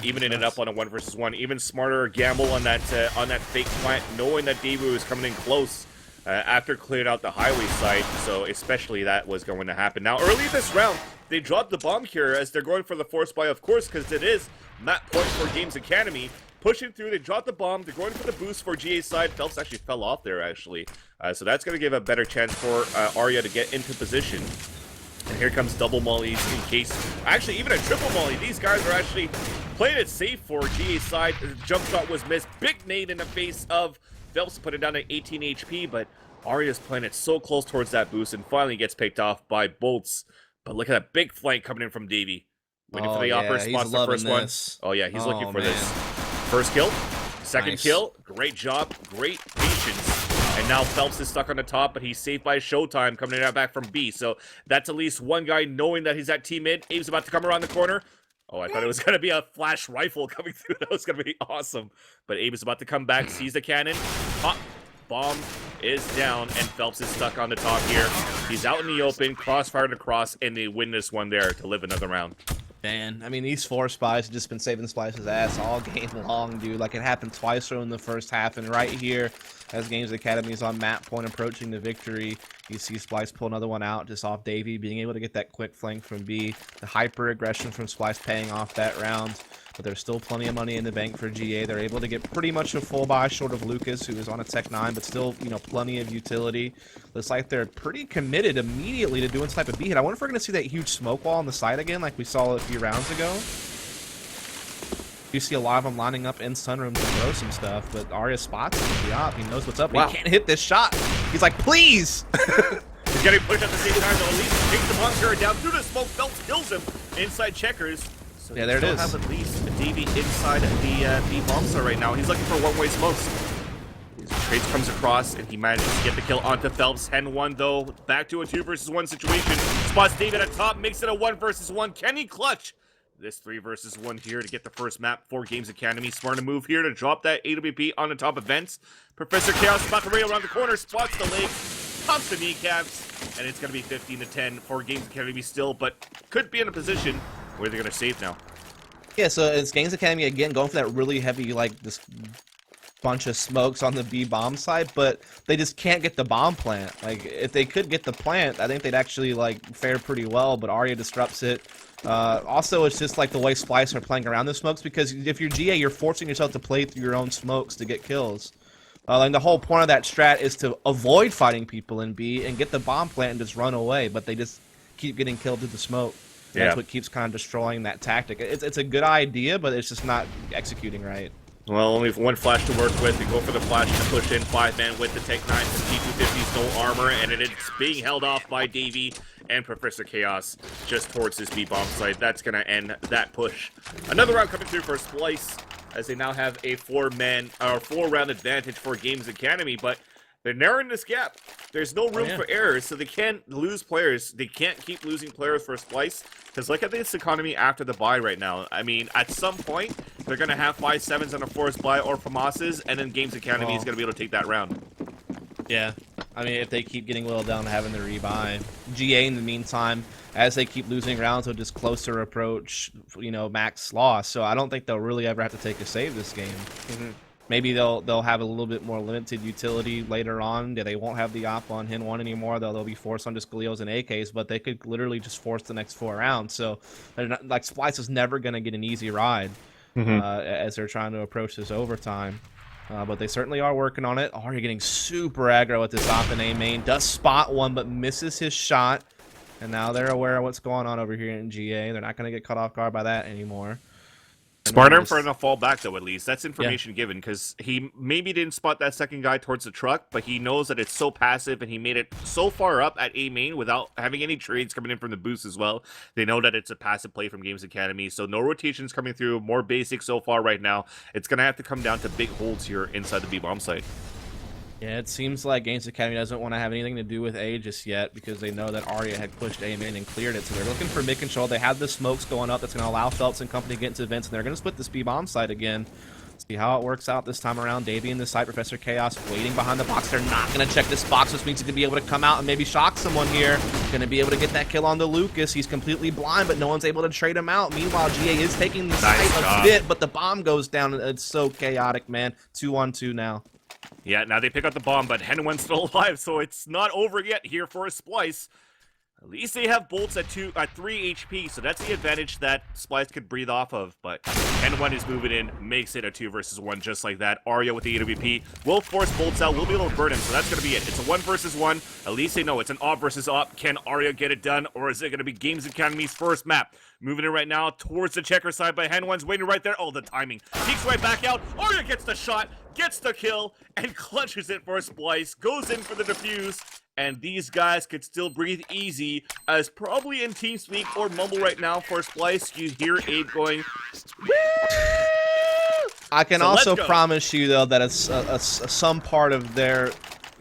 even ended up on a 1 versus 1. Even smarter gamble on that fake plant, knowing that Davey was coming in close after cleared out the highway side, so especially that was going to happen. Now, early this round, they dropped the bomb here as they're going for the force buy, of course, because it is map point for GamesAcademy. Pushing through, they dropped the bomb, they're going for the boost for GA side. Phelps actually fell off there, actually. So that's going to give a better chance for Arya to get into position. And here comes double mollies in case, actually even a triple molly. These guys are actually playing it safe for GA side. The jump shot was missed. Big nade in the face of Phelps, put it down to 18 HP, but Arya's playing it so close towards that boost and finally gets picked off by Bolts. But look at that big flank coming in from Davey. Waiting for the upper spot for the first one. Oh yeah, he's looking for this. First kill, second Nice. kill, great job, great patience. And now Phelps is stuck on the top, but he's saved by Showtime coming out back from B. So that's at least one guy knowing that he's at team mid. Abe's about to come around the corner. Oh, I thought it was going to be a flash rifle coming through. That was going to be awesome. But Abe is about to come back, sees the cannon. Pop. Bomb is down, and Phelps is stuck on the top here. He's out in the open, crossfire to cross, and they win this one there to live another round. Man, I mean, these 4 Splyce have just been saving Splyce's ass all game long, dude. Like, it happened twice in the first half, and right here, as Games Academy is on map point approaching the victory, you see Splyce pull another one out just off Davey, being able to get that quick flank from B. The hyper-aggression from Splyce paying off that round, but there's still plenty of money in the bank for GA. They're able to get pretty much a full buy short of Lucas, who is on a Tech 9, but still, you know, plenty of utility. Looks like they're pretty committed immediately to doing some type of B hit. I wonder if we're going to see that huge smoke wall on the side again like we saw a few rounds ago. You see a lot of them lining up in sunroom to throw some stuff, but Arya spots him with the op. He knows what's up. Wow. He can't hit this shot. He's like, please! He's getting pushed at the same time, though. At least takes the bunker down through the smoke. Phelps kills him inside checkers. So yeah, there it is. Have at least Davey inside the B bomb site right now. He's looking for one-way smokes. Trades comes across, and he manages to get the kill onto Phelps. Hen 1, though, back to a 2 versus 1 situation. Spots David at top, makes it a 1 versus 1. Can he clutch this 3 versus 1 here to get the first map for Games Academy? Smart to move here to drop that AWP on the top of vents. Professor Chaos about to rail around the corner, spots the legs, pops the kneecaps, and it's going to be 15-10 for Games Academy still, but could be in a position where they're going to save now. Yeah, so it's Games Academy again going for that really heavy, like, this bunch of smokes on the B bomb side, but they just can't get the bomb plant. Like, if they could get the plant, I think they'd actually, like, fare pretty well, but Arya disrupts it. Also, it's just like the way Splyce are playing around the smokes, because if you're GA, you're forcing yourself to play through your own smokes to get kills. And the whole point of that strat is to avoid fighting people in B and get the bomb plant and just run away, but they just keep getting killed through the smoke. Yeah. That's what keeps kind of destroying that tactic. It's a good idea, but it's just not executing right. Well, only one flash to work with. We go for the flash to push in 5-man with the Tech 9s and T250s, no armor, and it's being held off by Davey and Professor Chaos just towards this B-bomb site. That's going to end that push. Another round coming through for Splyce, as they now have a 4-round advantage for Games Academy, but they're narrowing this gap. There's no room for errors, so they can't lose players. They can't keep losing players for Splyce, because look at this economy after the bye right now. I mean, at some point, they're going to have 5-7s on a forced buy or Famas's, and then Games Academy is going to be able to take that round. Yeah. I mean, if they keep getting whittled down having to rebuy. GA, in the meantime, as they keep losing rounds, will just closer approach, you know, max loss. So I don't think they'll really ever have to take a save this game. Maybe they'll have a little bit more limited utility later on. They won't have the op on Hen 1 anymore. They'll be forced on just Galeos and AKs, but they could literally just force the next 4 rounds. So, like, Splyce is never going to get an easy ride as they're trying to approach this overtime. But they certainly are working on it. Arya getting super aggro at this op in A main. Does spot one, but misses his shot. And now they're aware of what's going on over here in GA. They're not going to get caught off guard by that anymore. Smarter for him to fall back, though, at least. That's information given, because he maybe didn't spot that second guy towards the truck, but he knows that it's so passive, and he made it so far up at A main without having any trades coming in from the boost as well. They know that it's a passive play from Games Academy, so no rotations coming through, more basic so far right now. It's going to have to come down to big holds here inside the B-bomb site. Yeah, it seems like Games Academy doesn't want to have anything to do with A just yet, because they know that Arya had pushed A main and cleared it. So they're looking for mid control. They have the smokes going up that's going to allow Phelps and company to get into vents, and they're going to split this B-bomb site again. See how it works out this time around. Davey in the site, Professor Chaos waiting behind the box. They're not going to check this box, which means he's going to be able to come out and maybe shock someone here. Going to be able to get that kill on the Lucas. He's completely blind, but no one's able to trade him out. Meanwhile, GA is taking the site a bit, but the bomb goes down. It's so chaotic, man. 2-on-2 now. Yeah, now they pick up the bomb, but Hen 1's still alive, so it's not over yet here for a Splyce. At least they have bolts at 3 HP, so that's the advantage that Splyce could breathe off of. But Hen 1 is moving in, makes it a 2 versus 1 just like that. Arya with the AWP will force bolts out, will be able to burn him, so that's going to be it. It's a 1 versus 1. At least they know it's an op versus op. Can Arya get it done, or is it going to be Games Academy's first map? Moving in right now towards the checker side, but Hen 1's waiting right there. Oh, the timing. Peeks right back out. Arya gets the shot, gets the kill, and clutches it for a Splyce. Goes in for the defuse. And these guys could still breathe easy, as probably in TeamSpeak or Mumble right now for Splyce, you hear Abe going, woo! I can So let's also go. promise you, though, that it's some part of their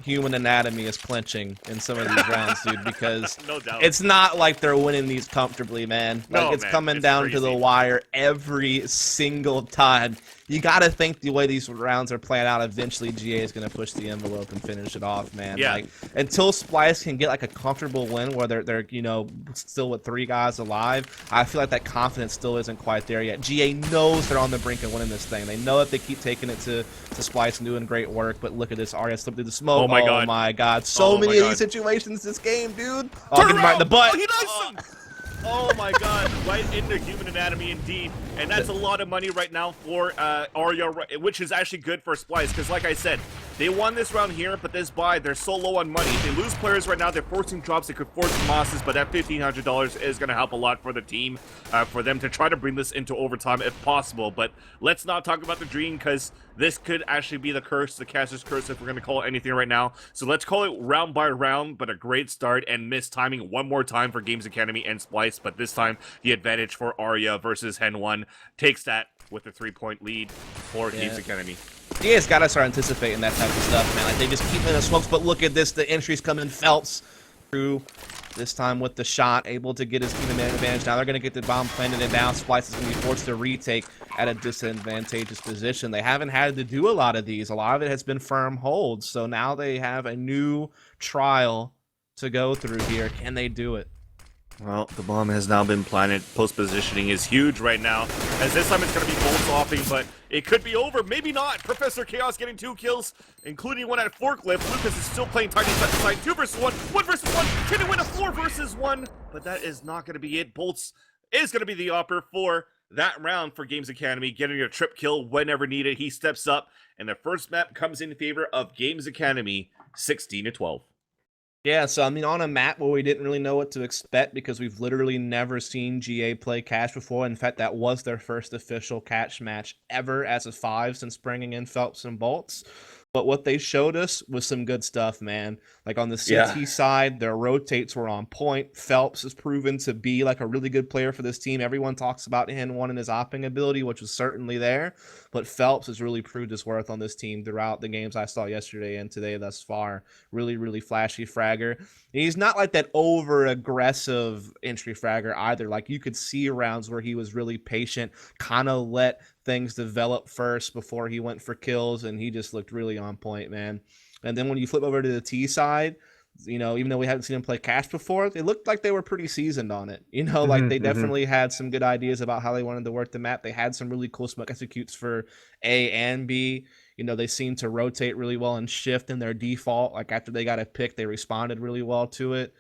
human anatomy is clenching in some of these rounds, dude, because No doubt. it's not like they're winning these comfortably, man. Like, No, it's man, coming it's down to the crazy. wire every single time. You gotta think the way these rounds are playing out, eventually GA is gonna push the envelope and finish it off, man. Yeah. Like, until Splyce can get like a comfortable win where they're you know, still with 3 guys alive, I feel like that confidence still isn't quite there yet. GA knows they're on the brink of winning this thing. They know that they keep taking it to Splyce and doing great work, but look at this. Arya slipped through the smoke. Oh my god. Oh my god. So Oh many my of god. these situations this game, dude. Oh, Turn get him right in the around! butt. Oh, he knifes him! Oh my god, right into human anatomy indeed. And that's a lot of money right now for Arya, which is actually good for Splyce, because like I said, they won this round here, but this buy, they're so low on money. If they lose players right now, they're forcing drops, they could force losses, but that $1,500 is going to help a lot for the team, for them to try to bring this into overtime if possible. But let's not talk about the dream, because this could actually be the curse, the caster's curse, if we're going to call it anything right now. So let's call it round by round, but a great start, and missed timing one more time for GamesAcademy and Splyce, but this time the advantage for Arya versus Hen 1 takes that with a 3-point lead for GamesAcademy. GA's got to start anticipating that type of stuff, man. Like, they just keep in the smokes, but look at this. The entries come in. Phelps through this time with the shot, able to get his team advantage. Now they're going to get the bomb planted, and now Splyce is going to be forced to retake at a disadvantageous position. They haven't had to do a lot of these. A lot of it has been firm holds, so now they have a new trial to go through here. Can they do it? Well, the bomb has now been planted. Post positioning is huge right now, as this time it's going to be bolt swapping, but it could be over. Maybe not. Professor Chaos getting 2 kills, including one at Forklift. Lucas is still playing Tiny side 2 versus 1. 1 versus 1. Can he win a 4 versus 1? But that is not going to be it. Bolts is going to be the upper for that round for GamesAcademy, getting a trip kill whenever needed. He steps up, and the first map comes in favor of GamesAcademy, 16-12. Yeah, so I mean, on a map where we didn't really know what to expect because we've literally never seen GA play Catch before. In fact, that was their first official Catch match ever as a 5 since bringing in Phelps and Bolts. But what they showed us was some good stuff, man. Like on the CT side, their rotates were on point. Phelps has proven to be like a really good player for this team. Everyone talks about Hen 1 and his opping ability, which was certainly there. But Phelps has really proved his worth on this team throughout the games I saw yesterday and today thus far. Really, really flashy fragger. And he's not like that over-aggressive entry fragger either. Like you could see rounds where he was really patient, kind of let things develop first before he went for kills, and he just looked really on point, man. And then when you flip over to the T side, you know, even though we haven't seen him play Cash before, they looked like they were pretty seasoned on it. You know, like they definitely had some good ideas about how they wanted to work the map. They had some really cool smoke executes for A and B. You know, they seemed to rotate really well and shift in their default. Like after they got a pick, they responded really well to it.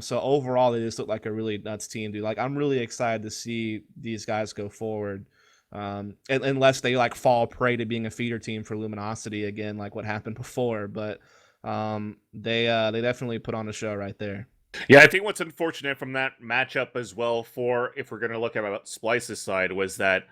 So overall, they just looked like a really nuts team, dude. Like I'm really excited to see these guys go forward. Unless they like fall prey to being a feeder team for Luminosity again, like what happened before. But they definitely put on a show right there. Yeah, I think what's unfortunate from that matchup as well, for if we're going to look at Splyce's side, was that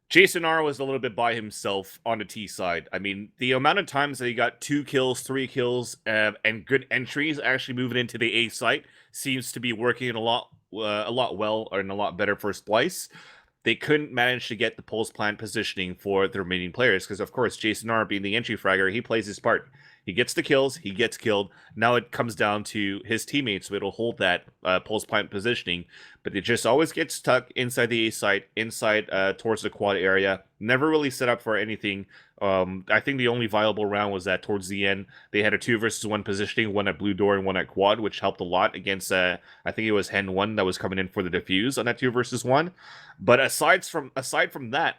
Jason R was a little bit by himself on the T side. I mean, the amount of times that he got 2 kills, 3 kills, and good entries actually moving into the A site seems to be working a lot well, and a lot better for Splyce. They couldn't manage to get the pulse plant positioning for the remaining players, because of course Jason R, being the entry fragger, he plays his part. He gets the kills, he gets killed. Now it comes down to his teammates, so it'll hold that pulse plant positioning. But it just always gets stuck inside the A site, inside towards the quad area. Never really set up for anything. I think the only viable round was that towards the end, they had a 2 versus 1 positioning, one at blue door and one at quad, which helped a lot against, I think it was Hen 1 that was coming in for the defuse on that 2 versus 1. But aside from that,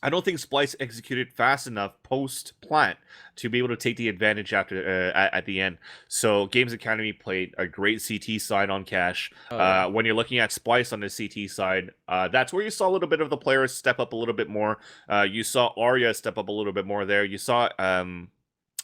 I don't think Splyce executed fast enough post-plant to be able to take the advantage after at the end. So GamesAcademy played a great CT side on Cash. When you're looking at Splyce on the CT side, that's where you saw a little bit of the players step up a little bit more. You saw Arya step up a little bit more there. You saw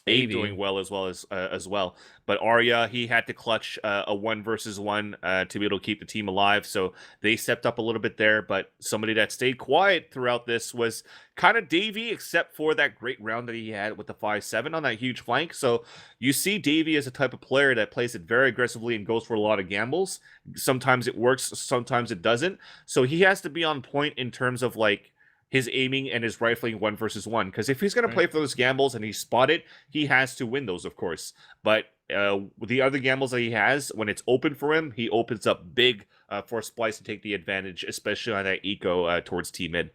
Abe doing well as well. But Arya, he had to clutch a 1 versus 1 to be able to keep the team alive. So they stepped up a little bit there. But somebody that stayed quiet throughout this was kind of Davey, except for that great round that he had with the 5-7 on that huge flank. So you see Davey as a type of player that plays it very aggressively and goes for a lot of gambles. Sometimes it works, sometimes it doesn't. So he has to be on point in terms of like his aiming and his rifling 1 versus 1. Because if he's going to Right. play for those gambles and he's spotted, he has to win those, of course. But the other gambles that he has, when it's open for him, he opens up big for Splyce to take the advantage, especially on that eco towards T mid.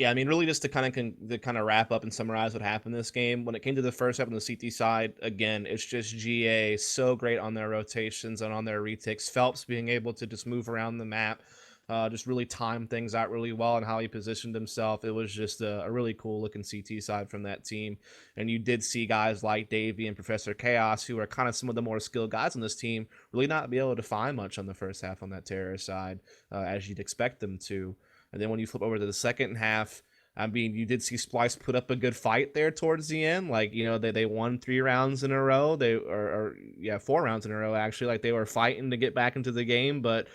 Yeah, I mean, really, just to kind of wrap up and summarize what happened this game. When it came to the first half on the CT side, again, it's just GA so great on their rotations and on their retakes. Phelps being able to just move around the map, just really time things out really well and how he positioned himself. It was just a really cool looking CT side from that team. And you did see guys like Davey and Professor Chaos, who are kind of some of the more skilled guys on this team, really not be able to find much on the first half on that terror side, as you'd expect them to. And then when you flip over to the second half, I mean, you did see Splyce put up a good fight there towards the end. Like, you know, they won 3 rounds in a row. Or 4 rounds in a row, actually. Like, they were fighting to get back into the game, but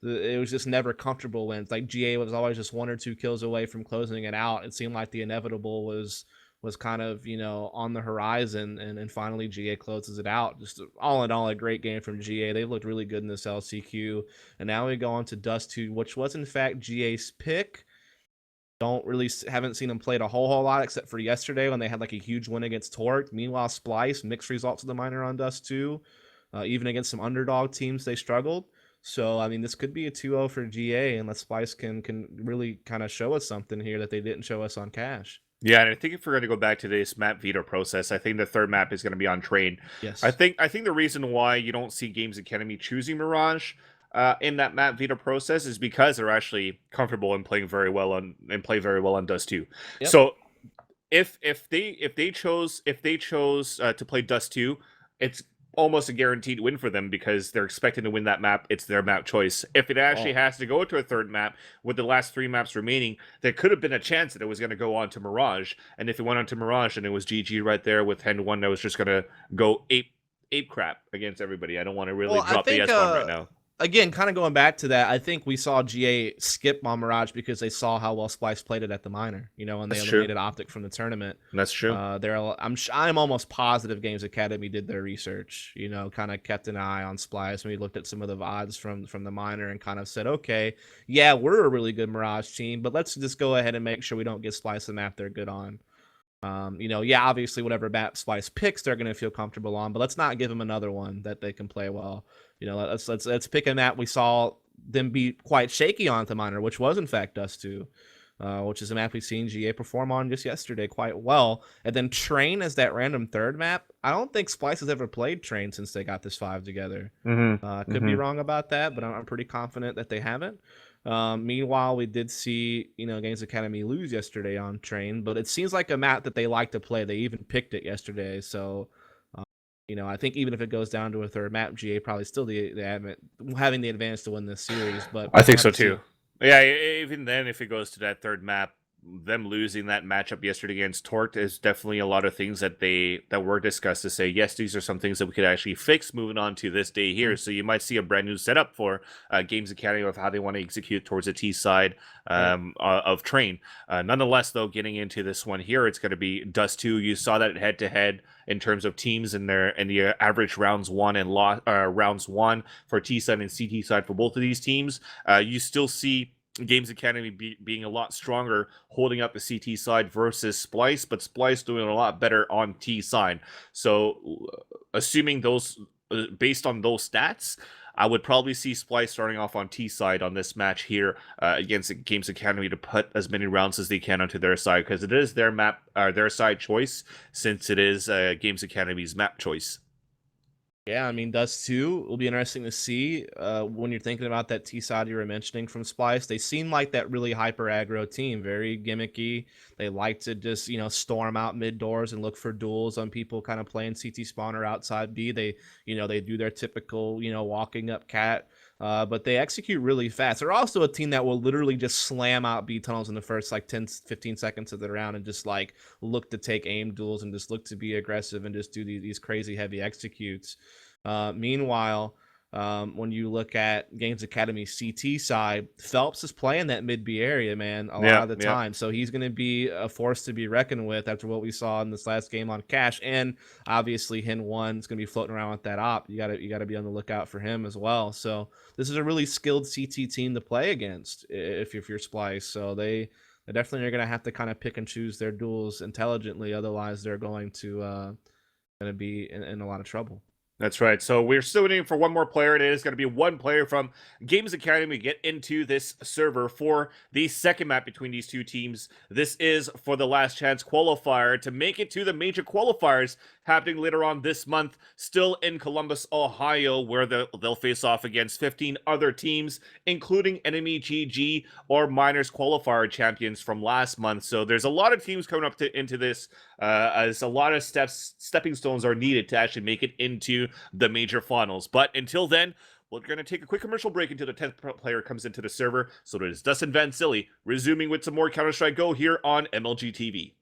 it was just never comfortable wins. Like, GA was always just 1 or 2 kills away from closing it out. It seemed like the inevitable was kind of, you know, on the horizon, and finally GA closes it out. Just all in all, a great game from GA. They looked really good in this LCQ. And now we go on to Dust 2, which was in fact GA's pick. Haven't seen them played a whole lot except for yesterday when they had like a huge win against Torque. Meanwhile, Splyce, mixed results of the minor on Dust 2. Even against some underdog teams, they struggled. So, I mean, this could be a 2-0 for GA unless Splyce can really kind of show us something here that they didn't show us on Cash. Yeah, and I think if we're going to go back to this map veto process, I think the third map is going to be on Train. Yes. I think the reason why you don't see Games Academy choosing Mirage in that map veto process is because they're actually comfortable and playing very well on Dust 2. Yep. So if they chose to play Dust 2, it's almost a guaranteed win for them because they're expecting to win that map. It's their map choice. If it actually has to go to a third map with the last 3 maps remaining, there could have been a chance that it was going to go on to Mirage. And if it went on to Mirage, and it was GG right there with Hen 1 that was just going to go ape crap against everybody. I don't want to really drop the S-bomb right now. Again, kind of going back to that, I think we saw GA skip on Mirage because they saw how well Splyce played it at the minor, you know, when they eliminated Optic from the tournament. That's true. I'm almost positive Games Academy did their research, you know, kind of kept an eye on Splyce. We looked at some of the odds from the minor and kind of said, okay, yeah, we're a really good Mirage team, but let's just go ahead and make sure we don't give Splyce a map they're good on. You know, yeah, obviously whatever map Splyce picks, they're going to feel comfortable on, but let's not give them another one that they can play well. You know, let's pick a map we saw them be quite shaky on at the minor, which was in fact Dust 2, which is a map we've seen GA perform on just yesterday quite well. And then Train as that random third map. I don't think Splyce has ever played Train since they got this 5 together. Could be wrong about that, but I'm pretty confident that they haven't. Meanwhile, we did see, you know, Games Academy lose yesterday on Train, but it seems like a map that they like to play. They even picked it yesterday, so you know, I think even if it goes down to a third map, GA probably still having the advantage to win this series. But I think so too. Yeah, even then, if it goes to that third map, them losing that matchup yesterday against Torque is definitely a lot of things that were discussed to say, yes, these are some things that we could actually fix moving on to this day here. So you might see a brand new setup for Games Academy of how they want to execute towards the T side of Train. Nonetheless, though, getting into this one here, it's going to be Dust 2. You saw that head to head in terms of teams in the average rounds 1 and rounds 1 for T side and CT side for both of these teams. You still see Games Academy being a lot stronger holding up the CT side versus Splyce, but Splyce doing a lot better on T side. So assuming those, based on those stats, I would probably see Splyce starting off on T side on this match here against Games Academy to put as many rounds as they can onto their side, because it is their map, their side choice, since it is Games Academy's map choice. Yeah, I mean, Dust 2 will be interesting to see when you're thinking about that T side you were mentioning from Splyce. They seem like that really hyper aggro team, very gimmicky. They like to just, you know, storm out mid doors and look for duels on people kind of playing CT spawn or outside B. They, you know, they do their typical, you know, walking up cat. But they execute really fast. They're also a team that will literally just slam out B tunnels in the first like 10, 15 seconds of the round and just like look to take aim duels and just look to be aggressive and just do these crazy heavy executes. Meanwhile, when you look at Games Academy CT side, Phelps is playing that mid B area, man, a lot of the time. So he's going to be a force to be reckoned with after what we saw in this last game on Cash. And obviously Hen 1 is going to be floating around with that op. You gotta be on the lookout for him as well. So this is a really skilled CT team to play against if you're Splyce. So they They definitely are going to have to kind of pick and choose their duels intelligently. Otherwise, they're going to be in a lot of trouble. That's right. So we're still waiting for one more player. It is going to be one player from Games Academy to get into this server for the second map between these two teams. This is for the last chance qualifier to make it to the major qualifiers happening later on this month, still in Columbus, Ohio, where they'll face off against 15 other teams, including enemy GG or Miners qualifier champions from last month. So there's a lot of teams coming up into this, as a lot of stepping stones are needed to actually make it into the major finals. But until then, we're going to take a quick commercial break until the 10th player comes into the server. So it is Dustin vansilli resuming with some more Counter-Strike Go here on MLG TV.